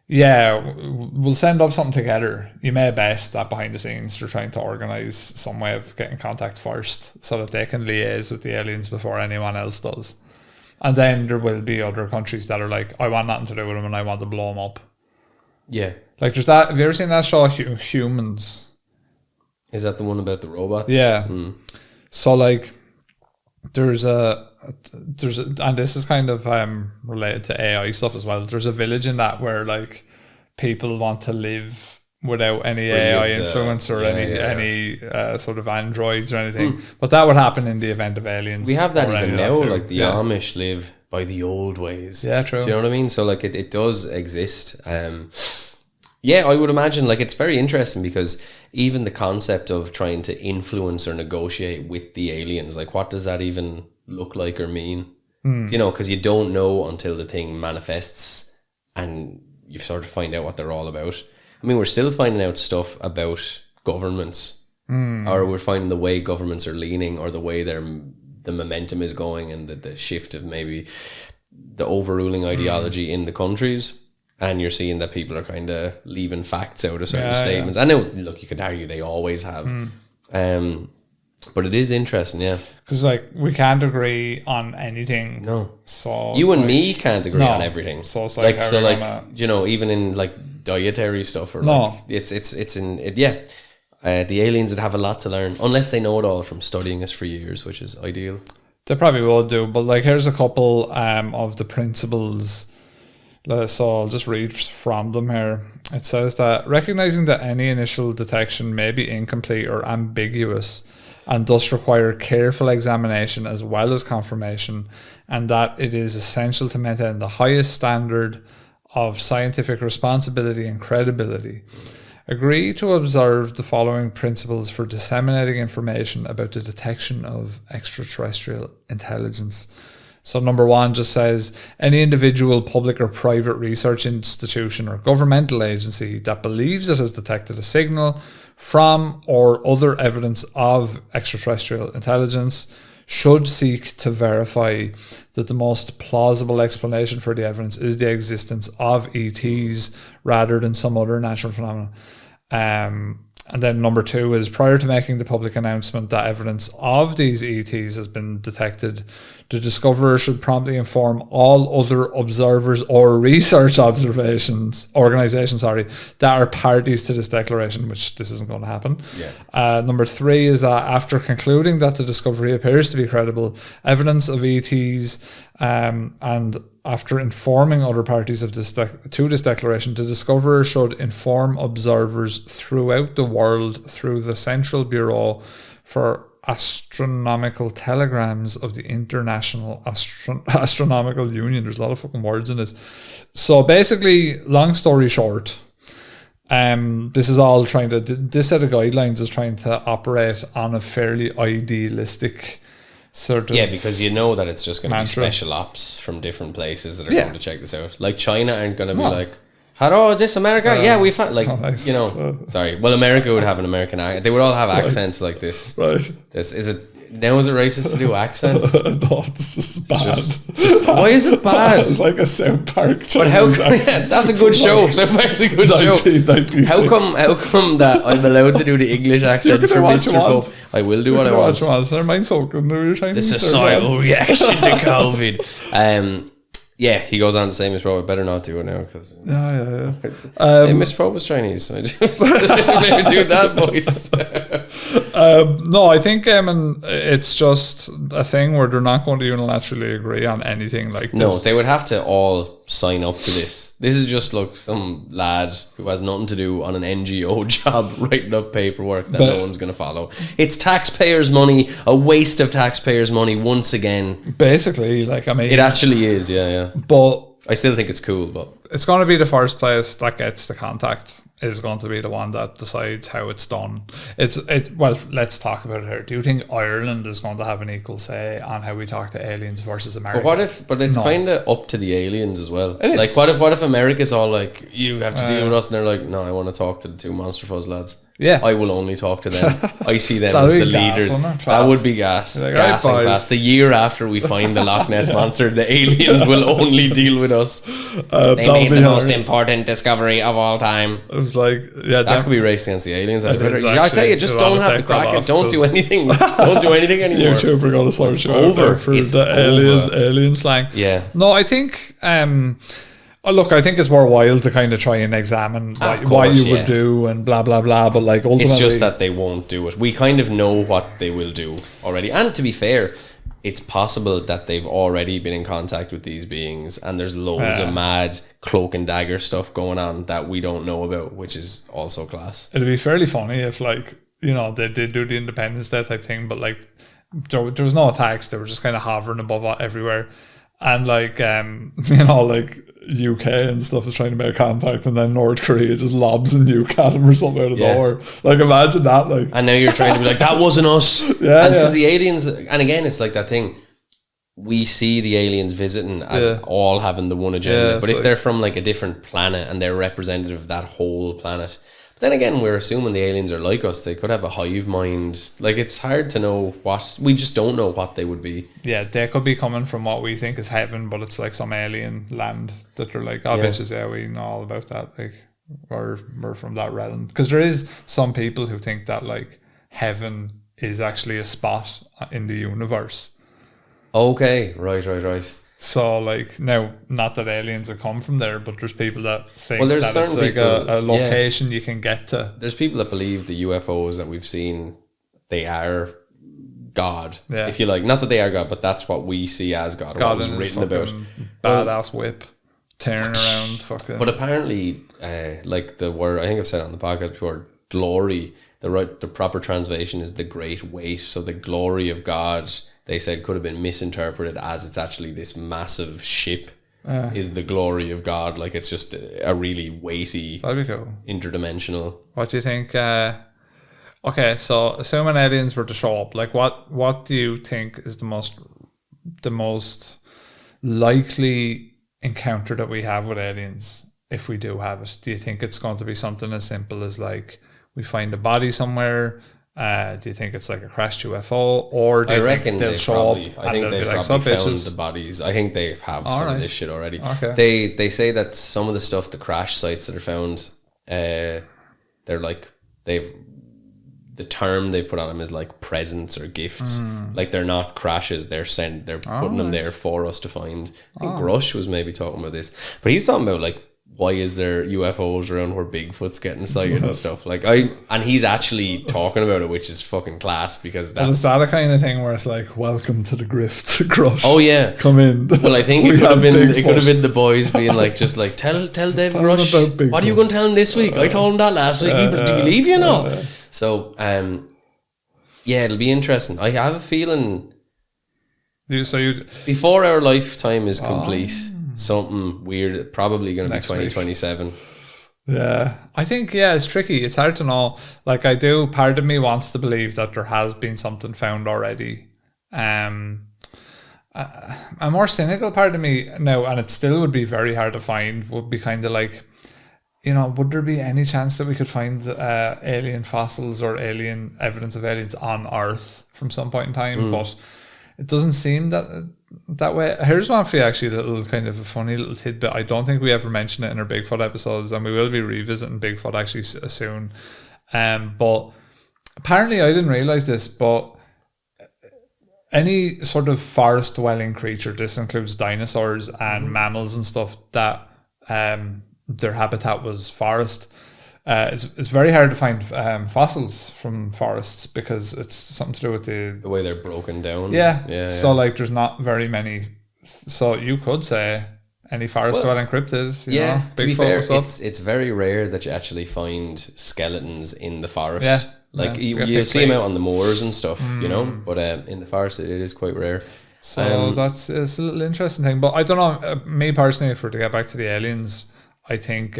yeah, we'll send up something together. You may bet that behind the scenes they're trying to organise some way of getting contact first so that they can liaise with the aliens before anyone else does. And then there will be other countries that are like, I want nothing to do with them and I want to blow them up. Yeah. Like, there's that, have you ever seen that show, Humans? Is that the one about the robots? Yeah. So, like, there's a, and this is kind of related to AI stuff as well. There's a village in that where, like, people want to live without any AI influence or any sort of androids or anything. But that would happen in the event of aliens. We have that even now. Like, the Amish live by the old ways. Yeah, true. Do you know what I mean? So, like, it does exist. Yeah, I would imagine, like, it's very interesting because even the concept of trying to influence or negotiate with the aliens, like, what does that even look like or mean? You know, because you don't know until the thing manifests and you sort of find out what they're all about. I mean, we're still finding out stuff about governments, or we're finding the way governments are leaning, or the way the momentum is going, and the shift of maybe the overruling ideology in the countries. And you're seeing that people are kind of leaving facts out of certain statements. I know, look, you could argue they always have. But it is interesting, yeah. Because, like, we can't agree on anything. No. So you and, like, me can't agree on everything. So it's like, you know, even in, like, dietary stuff, or like, the aliens would have a lot to learn, unless they know it all from studying us for years, which is ideal. They probably will do. But, like, here's a couple of the principles. So I'll just read from them here. It says that recognizing that any initial detection may be incomplete or ambiguous and thus require careful examination as well as confirmation, and that it is essential to maintain the highest standard of scientific responsibility and credibility. Agree to observe the following principles for disseminating information about the detection of extraterrestrial intelligence. So number 1 just says, any individual, public or private research institution or governmental agency that believes it has detected a signal from or other evidence of extraterrestrial intelligence should seek to verify that the most plausible explanation for the evidence is the existence of ETs rather than some other natural phenomenon. And then number 2 is, prior to making the public announcement that evidence of these ETs has been detected, the discoverer should promptly inform all other observers or research organizations that are parties to this declaration, which this isn't going to happen. Number 3 is that after concluding that the discovery appears to be credible, evidence of ETs and after informing other parties of this declaration, the discoverer should inform observers throughout the world through the Central Bureau for astronomical telegrams of the International Astronomical Union. There's a lot of fucking words in this. So basically, long story short, this is all this set of guidelines is trying to operate on a fairly idealistic sort of because you know that it's just going to be special ops from different places that are going to check this out. Like China aren't going to be like, hello, is this America? Yeah, we found, like, nice. Sorry. Well, America would have an American accent. They would all have accents like this. Right. Is it racist to do accents? No, it's just bad. Why is it bad? It's like a South Park. But how come, that's a good show. South Park's a good show. How come that I'm allowed to do the English accent for Mr. Pope? I will do what I want. Never mind, so good. The societal reaction to COVID. Yeah, he goes on to say, Mr. Pope, I better not do it now because Mr. Pope was Chinese, so I just maybe do that voice. No, I think it's just a thing where they're not going to unilaterally agree on anything like this. No, they would have to all sign up to this. This is just some lad who has nothing to do on an NGO job writing up paperwork that no one's going to follow. It's taxpayers' money, a waste of taxpayers' money once again. Basically, it actually is, yeah. But I still think it's cool, but it's going to be the first place that gets the contact is going to be the one that decides how it's done. Well, let's talk about it here. Do you think Ireland is going to have an equal say on how we talk to aliens versus America? But it's kind of up to the aliens as well. Like, what if America's all like, you have to deal with us, and they're like, no, I want to talk to the two Monster Fuzz lads. Yeah, I will only talk to them. I see them as the leaders. That would be gas. Like, gas and class. The year after we find the Loch Ness Monster, the aliens will only deal with us. They made the most important discovery of all time. It was like, that could be race against the aliens. I tell you, just don't have to crack it. Don't do anything. Don't do anything anymore. YouTube are going to start you over for the alien slang. Yeah. No, I think. Look, I think it's worthwhile to kind of try and examine what you would do and blah, blah, blah. But like ultimately, it's just that they won't do it. We kind of know what they will do already. And to be fair, it's possible that they've already been in contact with these beings and there's loads of mad cloak and dagger stuff going on that we don't know about, which is also class. It'd be fairly funny if they did do the Independence Day type thing, but like there was no attacks. They were just kind of hovering above everywhere. And like, UK and stuff is trying to make contact, and then North Korea just lobs a nuke at them or something out of nowhere. Like, imagine that. Like, and now you're trying to be like, that wasn't us. Because the aliens, and again, it's like that thing. We see the aliens visiting as all having the one agenda, but if they're from like a different planet and they're representative of that whole planet. Then again, we're assuming the aliens are like us. They could have a hive mind. Like, it's hard to know we just don't know what they would be. Yeah, they could be coming from what we think is heaven, but it's like some alien land that they're like, bitches, we know all about that. Like, we're from that realm. Because there is some people who think that like heaven is actually a spot in the universe. Okay, right. So, like, now, not that aliens have come from there, but there's people that think that it's like a location you can get to. There's people that believe the UFOs that we've seen, they are God, if you like. Not that they are God, but that's what we see as God. God was written about. Badass whip, tearing around, fucking. But apparently, like the word, I think I've said it on the podcast before, glory, the proper translation is the great weight. So the glory of God, they said, could have been misinterpreted as it's actually this massive ship is the glory of God. Like, it's just a really weighty, that'd be cool, interdimensional. What do you think? Okay, so assuming aliens were to show up, like what do you think is the most likely encounter that we have with aliens, if we do have it? Do you think it's going to be something as simple as like we find a body somewhere? Do you think it's like a crashed UFO, or do you think they'll show up? I think they've probably found the bodies. I think they have some of this shit already. Okay. They say that some of the stuff, the crash sites that are found, they're like the term they put on them is like presents or gifts. Like, they're not crashes. They're putting them there for us to find. I think Grush was maybe talking about this, but he's talking about like, why is there UFOs around where Bigfoot's getting sighted and stuff? Like, and he's actually talking about it, which is fucking class, because that's... Is that a kind of thing where it's like, welcome to the grift, Grush? Oh yeah, come in. Well, I think it could have been the boys being like, just like, tell Dave Grush, what are you going to tell him this week? I told him that last week. Do you believe you know? So Yeah, it'll be interesting. I have a feeling So before our lifetime is complete, something weird, probably going to be 2027. Yeah, I think, it's tricky. It's hard to know. Like, part of me wants to believe that there has been something found already. A more cynical part of me now, and it still would be very hard to find, would be kind of like, would there be any chance that we could find alien fossils or alien evidence of aliens on Earth from some point in time? But it doesn't seem that way. Here's one for you, actually, a little kind of a funny little tidbit. I don't think we ever mentioned it in our Bigfoot episodes, and we will be revisiting Bigfoot actually soon. But apparently, I didn't realize this, but any sort of forest dwelling creature, this includes dinosaurs and mammals and stuff, that their habitat was forest. It's very hard to find fossils from forests because it's something to do with the way they're broken down. Yeah. So like, there's not very many. So you could say any forest dwelling cryptid. Yeah. To be fair, it's very rare that you actually find skeletons in the forest. Yeah. Like you see them out on the moors and stuff, but in the forest it is quite rare. So it's a little interesting thing. But I don't know. Me personally, if we're to get back to the aliens, I think.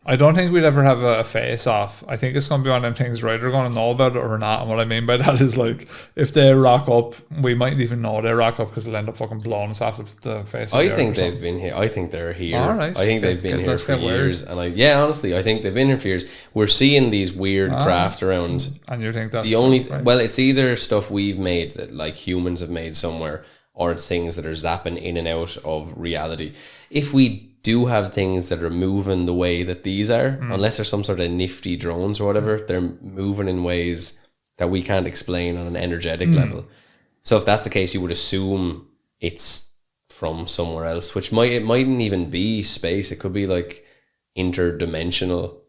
I don't think we'd ever have a face-off. I think it's going to be one of them things, right? They're going to know about it or not. And what I mean by that is, like, if they rock up, we mightn't even know they rock up because they'll end up fucking blowing us off the face. I think they've been here. I think they're here. All right. I think they've been here for years. And honestly, I think they've been here for years. We're seeing these weird craft around. And you think that's the only... Right? Well, it's either stuff we've made that, like, humans have made somewhere, or it's things that are zapping in and out of reality. If we do have things that are moving the way that these are, unless they're some sort of nifty drones or whatever, they're moving in ways that we can't explain on an energetic level. So if that's the case, you would assume it's from somewhere else, which it mightn't even be space. It could be like interdimensional.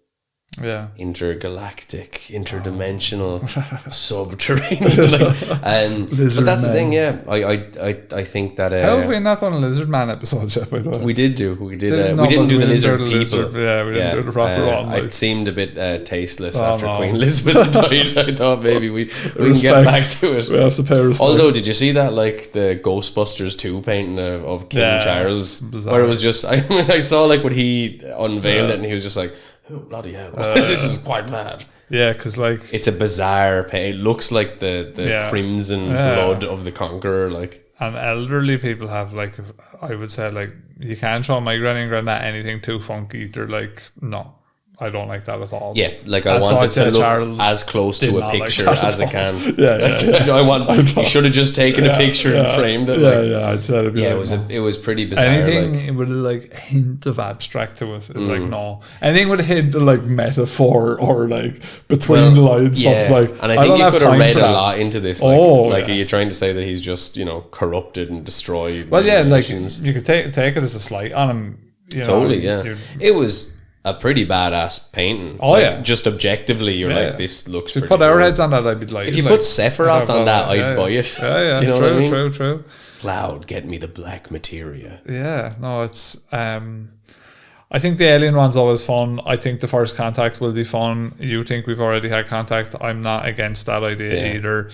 Yeah, intergalactic, interdimensional, subterranean, but that's the thing. Yeah, I think that. How have we not done a Lizard Man episode yet? By the way, we did. We didn't do the lizard people. We didn't do the proper one. It seemed a bit tasteless after Queen Elizabeth died. I thought maybe we can get back to it. We have to pay respect. Although, did you see that, like, the Ghostbusters 2 painting of King Charles, where it was just I saw like when he unveiled it and he was just like, oh, bloody hell, this is quite bad. Yeah, because like, it's a bizarre paint. It looks like the crimson blood of the conqueror. Like, and elderly people have, like, I would say, like, you can't show my granny and grandma anything too funky. They're like, no, I don't like that at all. Yeah, like, I want it to look Charles as close to a picture as it can. Yeah. You should have just taken a picture and framed it. I'd say it'd be it was pretty bizarre. Anything with a, like, hint of abstract to it is like, no. Anything with a hint of, like, metaphor or, like, between the lines stuff's like, and I think you could have read a lot into this. Like, are you trying to say that he's just, corrupted and destroyed? Well, yeah, like, you could take it as a slight on him. Totally, yeah. It was a pretty badass painting. Oh, like, just objectively, you're like, this looks pretty put our heads on that, I'd be like... If you put Sephiroth on that, I'd buy it. Yeah, do you know what I mean? True. Cloud, get me the black materia. Yeah, no, it's... I think the alien one's always fun. I think the first contact will be fun. You think we've already had contact. I'm not against that idea either.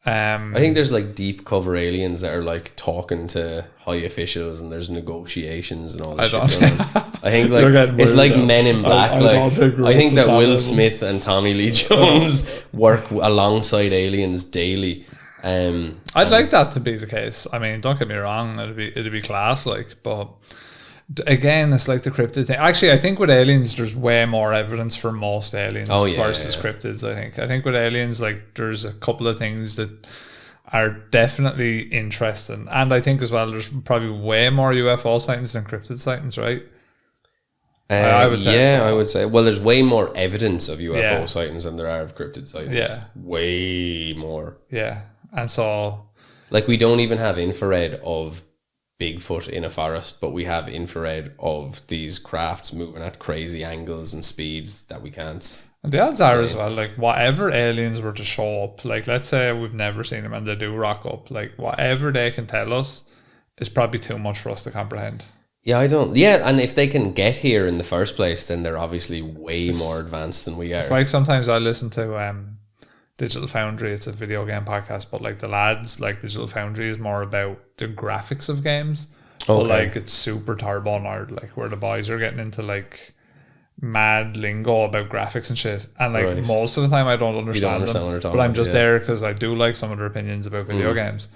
I think there's, like, deep cover aliens that are, like, talking to high officials and there's negotiations and all this shit going on. I think, like, it's like Men in Black. I think that Will Smith and Tommy Lee Jones work alongside aliens daily. I'd like that to be the case. I mean, don't get me wrong, it'd be class, like, but again, it's like the cryptid thing. Actually, I think with aliens, there's way more evidence for most aliens versus cryptids. I think with aliens, like, there's a couple of things that are definitely interesting, and I think as well, there's probably way more UFO sightings than cryptid sightings, right? I would say. Yeah, so. I would say. Well, there's way more evidence of UFO sightings than there are of cryptid sightings. Yeah, way more. Yeah, and so, like, we don't even have infrared of Bigfoot in a forest, but we have infrared of these crafts moving at crazy angles and speeds that we can't. And the odds are as well, like, whatever aliens were to show up, like, let's say we've never seen them and they do rock up, like, whatever they can tell us is probably too much for us to comprehend. Yeah, and if they can get here in the first place, then they're obviously way more advanced than we are. It's like sometimes I listen to Digital Foundry, it's a video game podcast, but like the lads, like Digital Foundry is more about the graphics of games. But like it's super turbo nerd, like where the boys are getting into like mad lingo about graphics and shit, and like most of the time I don't understand them, but I'm just there because I do like some of their opinions about video games.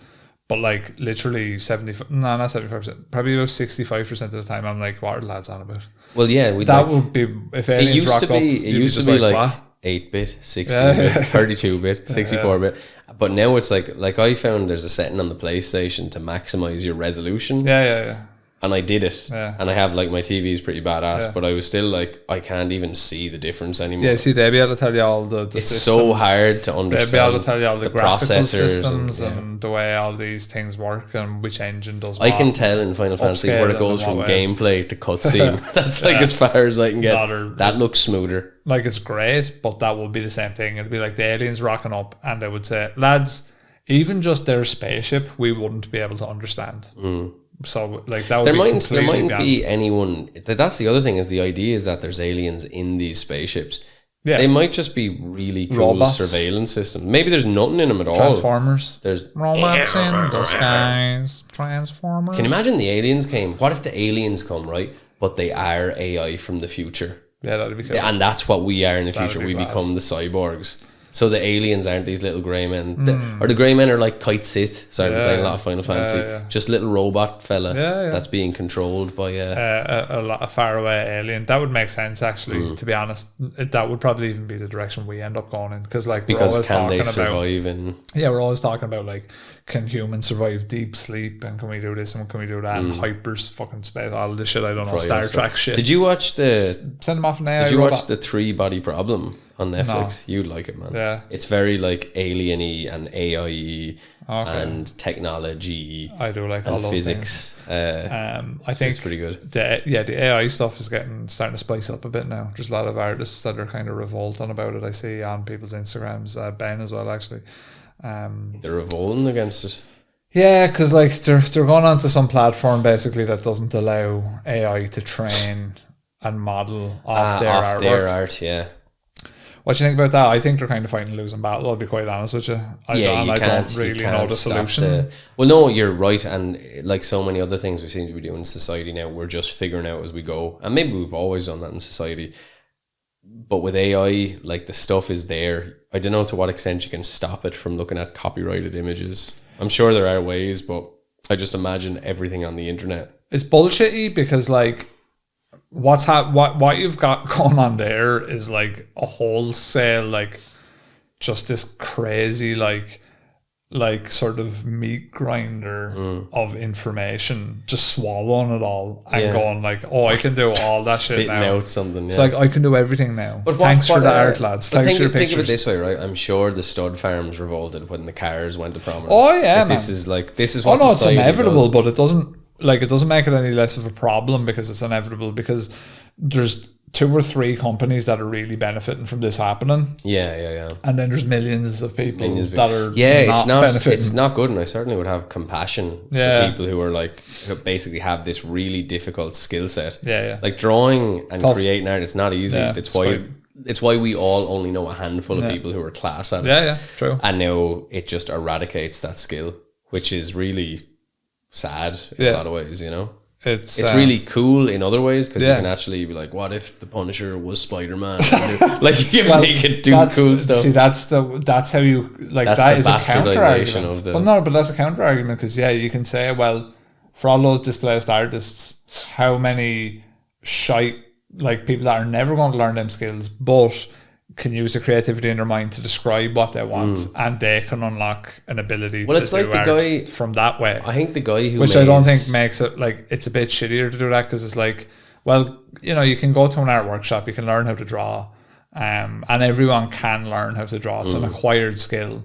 But like literally 75%, probably about 65% of the time I'm like, what are the lads on about? Well, yeah, would be if aliens it used to be. It used to be like 8-bit, 16-bit, 32-bit, 64-bit. But now it's like I found there's a setting on the PlayStation to maximize your resolution. Yeah. And I did it. Yeah. And I have like my TV is pretty badass, but I was still like, I can't even see the difference anymore. Yeah, see, they'd be able to tell you all the it's systems. So hard to understand. They'd be able to tell you all the processors systems and the way all these things work and which engine does what. I can tell in Final Fantasy where it goes from gameplay to cutscene. That's like as far as I can get. That looks smoother. Like it's great, but that would be the same thing. It'd be like the aliens rocking up and they would say, lads, even just their spaceship, we wouldn't be able to understand. So like that would there mightn't be anyone. That's the other thing, is the idea is that there's aliens in these spaceships. Yeah, they might just be really cool robots. Surveillance systems. Maybe there's nothing in them at all. Transformers. There's robots in the skies. Transformers. Can you imagine the aliens came? What if the aliens come, right? But they are AI from the future. Yeah, that'd be cool. And that's what we are in the future. We become the cyborgs. So the aliens aren't these little grey men. Or the grey men are like Kite Sith. Sorry, we're playing a lot of Final Fantasy. Just little robot fella that's being controlled by a faraway alien. That would make sense, actually, to be honest. That would probably even be the direction we end up going in. Because can they survive in... Yeah, we're always talking about like, can humans survive deep sleep, and can we do this and can we do that, and hypers fucking space, all this shit, I don't know, Star Trek shit. Did you watch send them off an AI Did you robot? watch the 3-Body Problem on Netflix? No. You'd like it, man. Yeah. It's very like alien-y and AI and technology. I do like all those physics. I think it's pretty good. The AI stuff is starting to spice up a bit now. There's a lot of artists that are kind of revolting about it. I see on people's Instagrams, Ben as well, actually. They're revolting against it. Yeah, because like they're going onto some platform basically that doesn't allow AI to train and model off their artwork. Their art, yeah. What do you think about that? I think they're kind of fighting a losing battle, I'll be quite honest with you. I don't really know the solution. Well, no, you're right. And like so many other things we seem to be doing in society now, we're just figuring out as we go. And maybe we've always done that in society. But with AI, like the stuff is there. I don't know to what extent you can stop it from looking at copyrighted images. I'm sure there are ways, but I just imagine everything on the internet. It's bullshitty because like what you've got going on there is like a wholesale like just this crazy like sort of meat grinder of information, just swallowing it all and going like, oh, I can do all that shit now. Spitting out something. It's like I can do everything now. But thanks for the art, lads. Thanks for your pictures. Think of it this way, right? I'm sure the stud farms revolted when the cars went to prominence. Oh yeah, man. This is what it's inevitable, but it doesn't make it any less of a problem because it's inevitable, because there's 2 or 3 companies that are really benefiting from this happening. Yeah. And then there's millions of people that are benefiting. It's not good, and I certainly would have compassion for people who are like, who basically have this really difficult skill set. Yeah. Like drawing and creating art, it's not easy. Yeah, it's why we all only know a handful of people who are class at it. Yeah, true. And now it just eradicates that skill, which is really sad in a lot of ways, you know? It's really cool in other ways because you can actually be like, what if the Punisher was Spider-Man? Like you can make it do cool stuff. See, that's how you like, that is a counter argument. But that's a counter argument because you can say, well, for all those displaced artists, how many like people that are never going to learn them skills but can use the creativity in their mind to describe what they want, and they can unlock an ability to do art guy, from that way. I think the guy who I don't think makes it like, it's a bit shittier to do that because it's like, well, you know, you can go to an art workshop, you can learn how to draw, and everyone can learn how to draw. It's an acquired skill.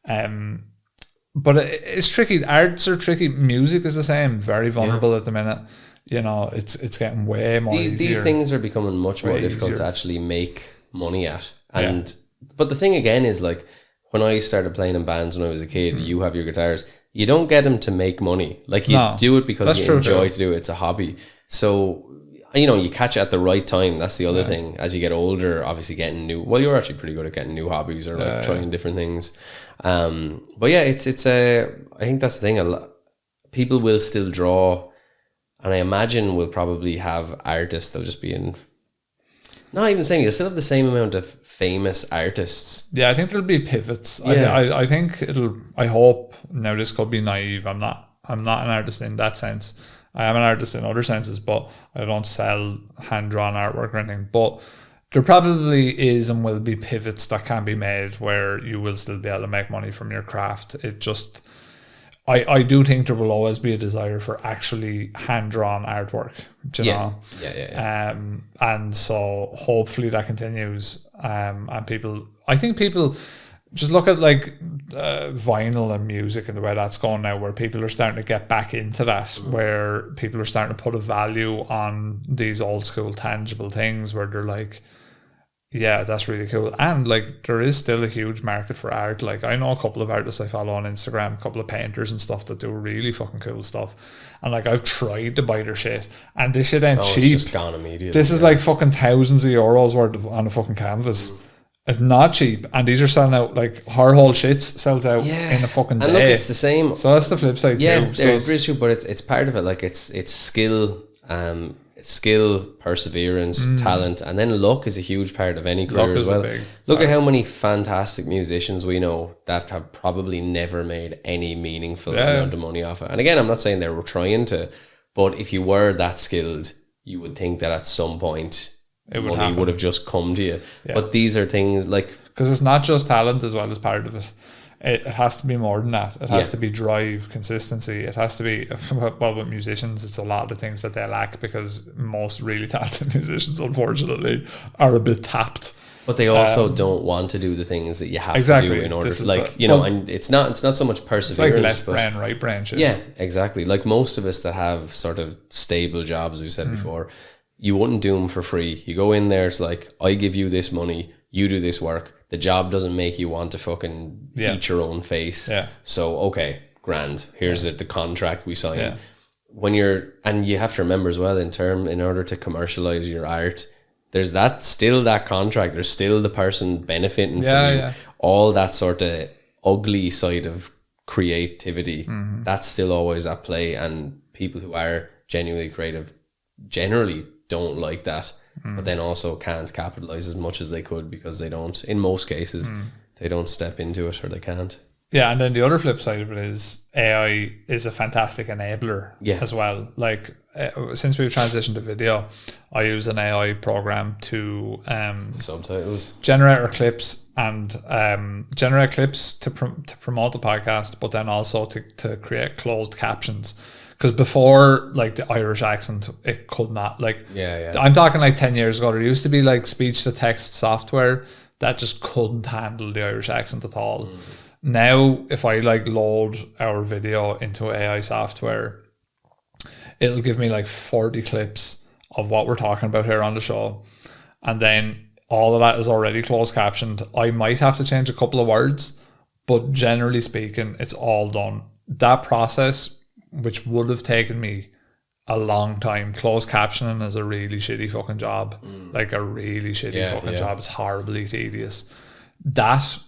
But it's tricky. Arts are tricky. Music is the same. Very vulnerable at the minute. You know, it's getting way more easier. These things are becoming much more difficult to actually make money at. But the thing again is, like, when I started playing in bands when I was a kid, you have your guitars, you don't get them to make money. Like, you do it because you enjoy to do it. It's a hobby. So you know, you catch it at the right time. That's the other thing. As you get older, obviously getting new. Well, you're actually pretty good at getting new hobbies or like trying different things. But yeah, it's I think that's the thing. A lot people will still draw, and I imagine we'll probably have artists that'll just be in. Not even saying, you'll still have the same amount of famous artists. Yeah, I think there'll be pivots. Yeah. I think I hope, now this could be naive, I'm not an artist in that sense. I am an artist in other senses, but I don't sell hand-drawn artwork or anything. But there probably is and will be pivots that can be made where you will still be able to make money from your craft. It just... I do think there will always be a desire for actually hand-drawn artwork, do you know? Yeah. And so hopefully that continues. And I think people just look at like vinyl and music and the way that's going now, where people are starting to get back into that, where people are starting to put a value on these old school tangible things, where they're like, yeah, that's really cool. And like there is still a huge market for art. Like I know a couple of artists I follow on Instagram, a couple of painters and stuff that do really fucking cool stuff. And like I've tried to buy their shit, and this shit ain't cheap. It's just gone immediately. This is like fucking thousands of euros worth on a fucking canvas. It's not cheap, and these are selling out like her whole shits sells out in a fucking day. And look, it's the same. So that's the flip side too. Yeah, it's true, but it's part of it. Like it's skill, perseverance, talent, and then luck is a huge part of any career as well. Look at how many fantastic musicians we know that have probably never made any meaningful amount of money off it. And again, I'm not saying they were trying to, but if you were that skilled, you would think that at some point money would have just come to you. Yeah. But these are things like... Because it's not just talent as well as part of it. It has to be more than that. It has to be drive, consistency. It has to be, well, with musicians, it's a lot of the things that they lack, because most really talented musicians, unfortunately, are a bit tapped. But they also don't want to do the things that you have to do in order to, like, you know, and it's not so much perseverance. It's like left brain, right brain shit. Yeah, exactly. Like most of us that have sort of stable jobs, we said before, you wouldn't do them for free. You go in there, it's like, I give you this money, you do this work. The job doesn't make you want to fucking eat your own face. Yeah. So, okay, grand. Here's the contract we sign. Yeah. When and you have to remember as well, in order to commercialize your art, there's that contract. There's still the person benefiting from you. All that sort of ugly side of creativity, that's still always at play. And people who are genuinely creative generally don't like that. But then also can't capitalize as much as they could, because they don't, in most cases, they don't step into it, or they can't. Yeah, and then the other flip side of it is AI is a fantastic enabler as well. Like since we've transitioned to video, I use an AI program to subtitles, generate our clips, and generate clips to promote the podcast, but then also to create closed captions. Because before, like, the Irish accent, it could not, like... I'm talking like 10 years ago, there used to be like speech-to-text software that just couldn't handle the Irish accent at all. Now, if I like load our video into AI software, it'll give me like 40 clips of what we're talking about here on the show. And then all of that is already closed captioned. I might have to change a couple of words, but generally speaking, it's all done. That process, which would have taken me a long time. Closed captioning is a really shitty fucking job. Like a really shitty fucking job. It's horribly tedious. That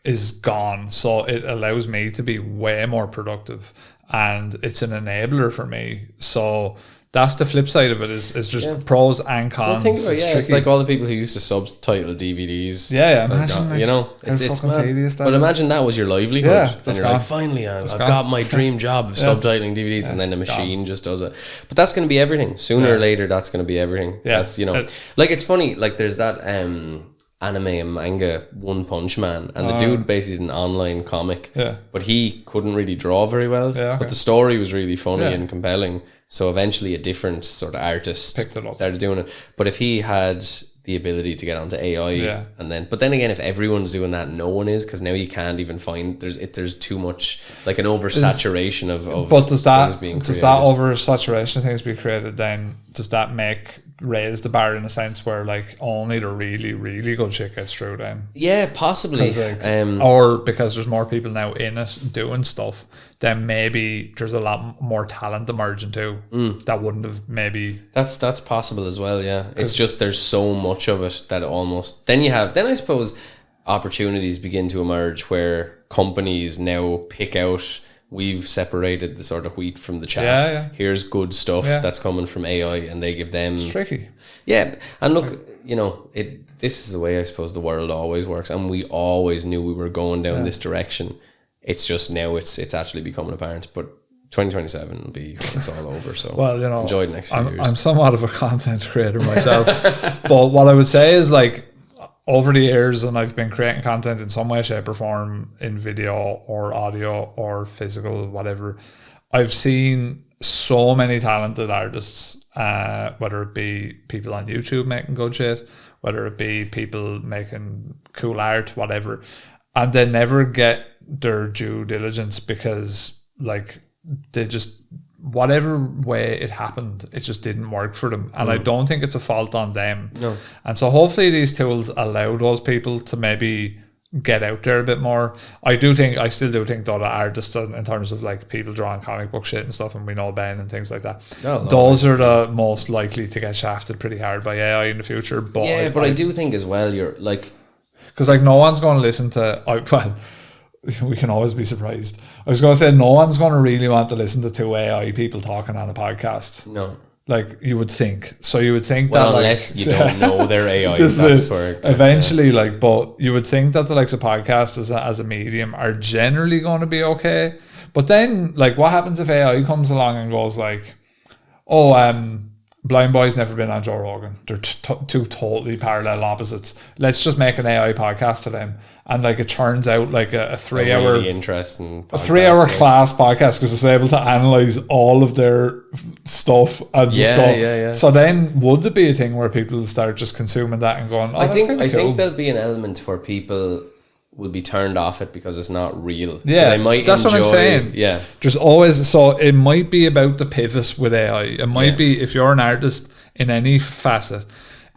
is gone. So it allows me to be way more productive, and it's an enabler for me. So that's the flip side of it, is just pros and cons. Well, think about it's like all the people who used to subtitle DVDs. Imagine, like, you know, it's tedious. But imagine that was your livelihood. Yeah, and you're like, finally, I've got my dream job of subtitling DVDs, and then the machine just does it. But that's going to be everything. Sooner or later, that's going to be everything. Yeah. That's, you know, like, it's funny, like, there's that anime and manga One Punch Man, and the dude basically did an online comic, but he couldn't really draw very well, but the story was really funny and compelling. So eventually a different sort of artist picked it up, started doing it. But if he had the ability to get onto AI, but then again, if everyone's doing that, no one is, because now you can't even find, there's too much, like an oversaturation of but does that things being created. Does that oversaturation of things being created, then does that make raised the bar in a sense where like only the really, really good shit gets through then. Yeah, possibly. Like, or because there's more people now in it doing stuff, then maybe there's a lot more talent emerging too. That wouldn't have maybe. That's possible as well. Yeah, it's just there's so much of it that almost then I suppose opportunities begin to emerge where companies now pick out. We've separated the sort of wheat from the chaff. Yeah. Here's good stuff that's coming from AI, and they give them. It's tricky. Yeah, and look, you know, this is the way I suppose the world always works, and we always knew we were going down this direction. It's just now it's actually becoming apparent, but 2027 will be when it's all over. So well, you know, enjoy the next few years. I'm somewhat of a content creator myself, but what I would say is like. Over the years, and I've been creating content in some way, shape, or form, in video or audio or physical, whatever. I've seen so many talented artists, whether it be people on YouTube making good shit, whether it be people making cool art, whatever, and they never get their due diligence because, like, they just. Whatever way it happened, it just didn't work for them, and I don't think it's a fault on them. No, and so hopefully these tools allow those people to maybe get out there a bit more. I still do think though that artists, in terms of like people drawing comic book shit and stuff, and we know Ben and things like that, those are the most likely to get shafted pretty hard by AI in the future. But yeah, I do think as well, you're like, because like no one's going to listen to. We can always be surprised. I was going to say no one's going to really want to listen to two AI people talking on a podcast. No. Like you would think. So you would think that unless you don't know their AI, that's where eventually like, but you would think that the likes of podcasts as a medium are generally going to be okay. But then like what happens if AI comes along and goes like, Blind Boy's never been on Joe Rogan. They're two totally parallel opposites. Let's just make an AI podcast to them. And like it turns out like a 3 hour really interesting podcast, 3 hour class podcast because it's able to analyze all of their stuff and just go. So then would there be a thing where people start just consuming that and going, I think there'll be an element where people will be turned off it because it's not real. Yeah, so they might that's what I'm saying. Yeah, there's always, so it might be about the pivot with AI. It might be, if you're an artist in any facet,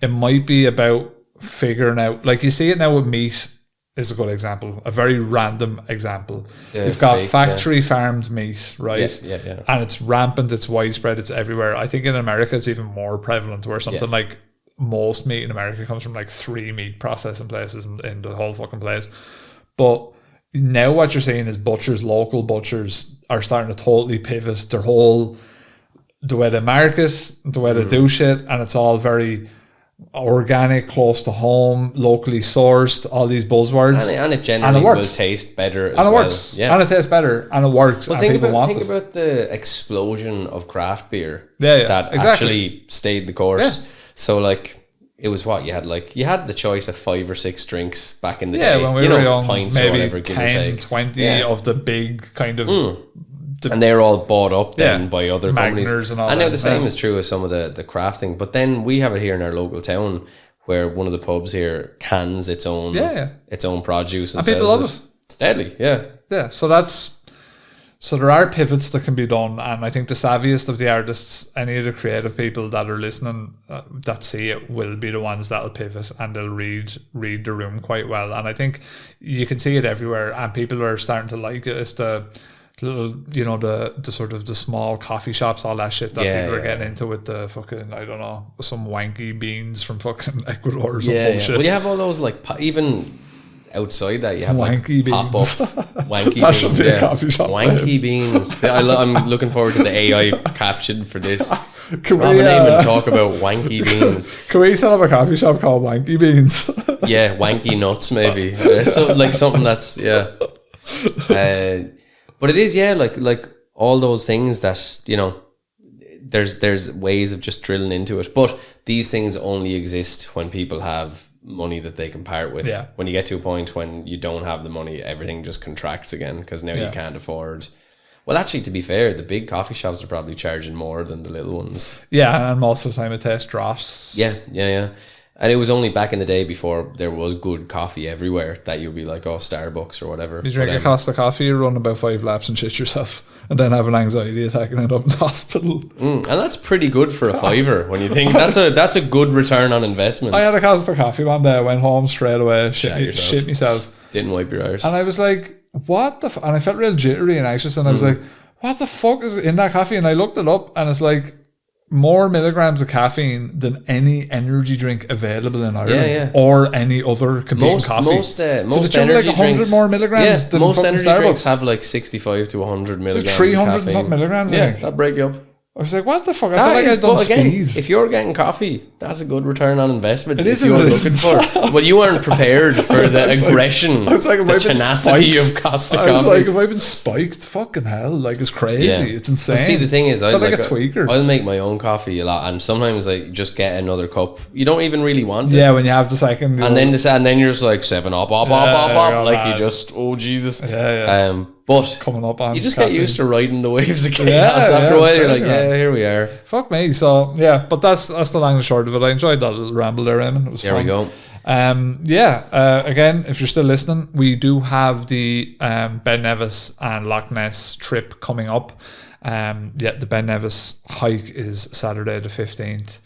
it might be about figuring out, like you see it now with meat is a good example, a very random example. You've got factory farmed meat, right? Yeah. And it's rampant, it's widespread, it's everywhere. I think in America it's even more prevalent, where something like most meat in America comes from like 3 meat processing places in the whole fucking place. But now what you're seeing is local butchers are starting to totally pivot their whole, the way they market, the way they do shit, and it's all very organic, close to home, locally sourced, all these buzzwords. And it generally will taste better as well. And it works. Yeah. And it tastes better, and it works, and people want it. Think about the explosion of craft beer that actually stayed the course. Yeah. So like it was what you had the choice of 5 or 6 drinks back in the day. When we were young, pints maybe or whatever, 10, 20 of the big kind of and they're all bought up then by other companies. And now the same is true with some of the crafting. But then we have it here in our local town where one of the pubs here cans its own produce and people love it. It's deadly, yeah. So there are pivots that can be done, and I think the savviest of the artists, any of the creative people that are listening that see it, will be the ones that'll pivot, and they'll read the room quite well. And I think you can see it everywhere, and people are starting to like it. It's the little, the sort of the small coffee shops, all that shit that people are getting into with the fucking, I don't know, some wanky beans from fucking Ecuador or some bullshit. Well, you have all those like even outside that you have wanky like pop up wanky that should beans. Be a coffee shop wanky beans. I'm looking forward to the AI caption for this. Can we name and talk about wanky beans? Can we set up a coffee shop called Wanky Beans? Yeah, wanky nuts maybe. So like something that's but it is like all those things that there's ways of just drilling into it. But these things only exist when people have money that they can part with. Yeah. When you get to a point when you don't have the money, everything just contracts again because now you can't afford. Well, actually, to be fair, the big coffee shops are probably charging more than the little ones. Yeah, and most of the time it tastes dross. Yeah. And it was only back in the day before there was good coffee everywhere that you'd be like, oh, Starbucks or whatever. You drink a Costa coffee, you run about 5 laps and shit yourself, and then have an anxiety attack and end up in the hospital. And that's pretty good for a $5 when you think that's a good return on investment. I had a Costa coffee one day. I went home straight away, shit myself. Didn't wipe your arse. And I was like, what the and I felt real jittery and anxious, and I was like, what the fuck is in that coffee? And I looked it up, and it's like more milligrams of caffeine than any energy drink available in Ireland or any other competing coffee. Most so energy like 100 drinks, more milligrams than most energy Starbucks. Drinks have like 65 to 100 milligrams. So 300 of and something milligrams. Yeah, that'll break you up. I was like, what the fuck? I felt like I'd done speed. If you're getting coffee, that's a good return on investment. It is you're looking for. Well, you weren't prepared for the aggression, the tenacity of Costa coffee. I was like, have I been spiked? Fucking hell. Like, it's crazy. Yeah. It's insane. But see, the thing is, like a tweaker. I'll make my own coffee a lot, and sometimes I just get another cup. You don't even really want it. Yeah, when you have the second. And then you're just like 7 up, like you just, oh, Jesus. Yeah. But coming up on you just get used to riding the waves of chaos after a while. You're like, here we are. Fuck me. So yeah, but that's the long and short of it. I enjoyed that little ramble there, Eamon. It was fun. There we go. Again, if you're still listening, we do have the Ben Nevis and Loch Ness trip coming up. The Ben Nevis hike is Saturday the 15th.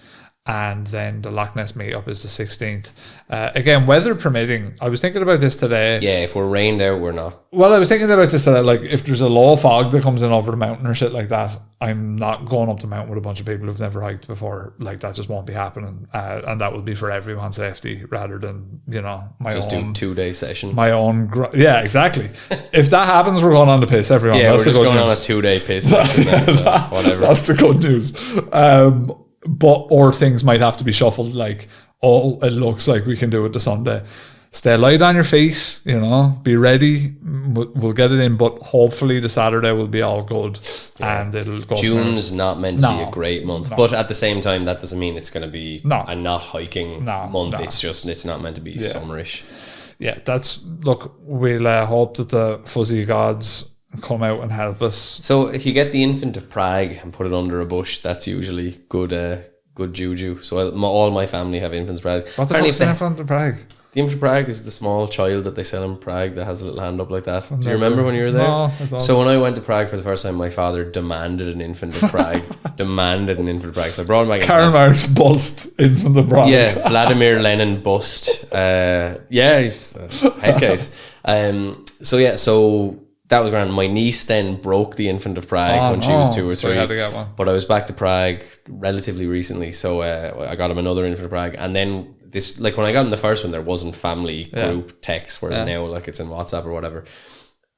And then the Loch Ness meetup is the 16th. Again, weather permitting. I was thinking about this today. Yeah, if we're rained out, we're not. Well, I was thinking about this today. Like, if there's a low fog that comes in over the mountain or shit like that, I'm not going up the mountain with a bunch of people who've never hiked before. Like, that just won't be happening. And that will be for everyone's safety rather than, my just own. Just do 2-day session. My own. Yeah, exactly. If that happens, we're going on to piss everyone. Yeah, that's we're just going on a 2-day piss session. Whatever. That's the good news. Or things might have to be shuffled, like, it looks like we can do it the Sunday. Stay light on your feet, be ready. We'll get it in, but hopefully the Saturday will be all good and it'll go. June's not meant to be a great month, but at the same time, that doesn't mean it's going to be a not hiking month. It's not meant to be summerish. Yeah, we'll hope that the fuzzy gods come out and help us. So if you get the infant of Prague and put it under a bush, that's usually good juju. So all my family have infants of Prague. What the fuck is the infant of Prague? The infant of Prague is the small child that they sell in Prague that has a little hand up like that. Do you remember when you were there? No, I don't. So when I went to Prague for the first time, my father demanded an infant of Prague. So I brought him back. Karl Marx bust infant of Prague. Yeah, Vladimir Lenin bust. He's a head case. So that was grand. My niece then broke the infant of Prague when she was 2 or 3. So I had to get one. But I was back to Prague relatively recently, so I got him another infant of Prague. And then this, like when I got him the first one, there wasn't family group text, whereas now like it's in WhatsApp or whatever.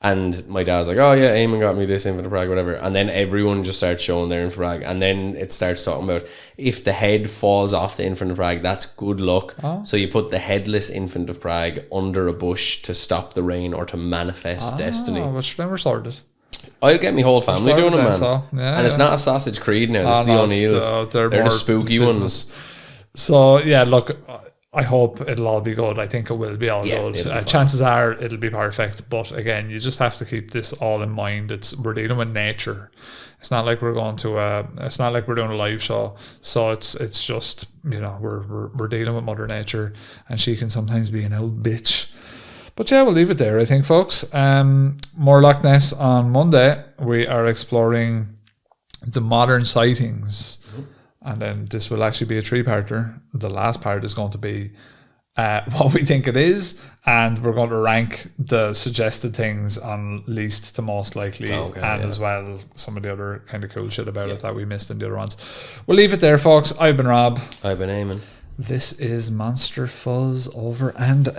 And my dad was like, oh yeah, Eamon got me this infant of Prague, whatever. And then everyone just starts showing their infant of Prague. And then it starts talking about if the head falls off the infant of Prague, that's good luck. So you put the headless infant of Prague under a bush to stop the rain or to manifest destiny. Which never sorted. I'll get my whole family doing it, man. And it's not a sausage creed now. It's the O'Neills. They're the spooky ones. So yeah, look, I hope it'll all be good. I think it will be all good. Chances are it'll be perfect. But again, you just have to keep this all in mind. We're dealing with nature. It's not like we're going to. It's not like we're doing a live show. So it's just we're dealing with Mother Nature, and she can sometimes be an old bitch. But yeah, we'll leave it there, I think, folks. More Loch Ness on Monday. We are exploring the modern sightings. And then this will actually be a 3-parter. The last part is going to be what we think it is. And we're going to rank the suggested things on least to most likely. As well, some of the other kind of cool shit about it that we missed in the other ones. We'll leave it there, folks. I've been Rob. I've been Eamon. This is Monster Fuzz over and out.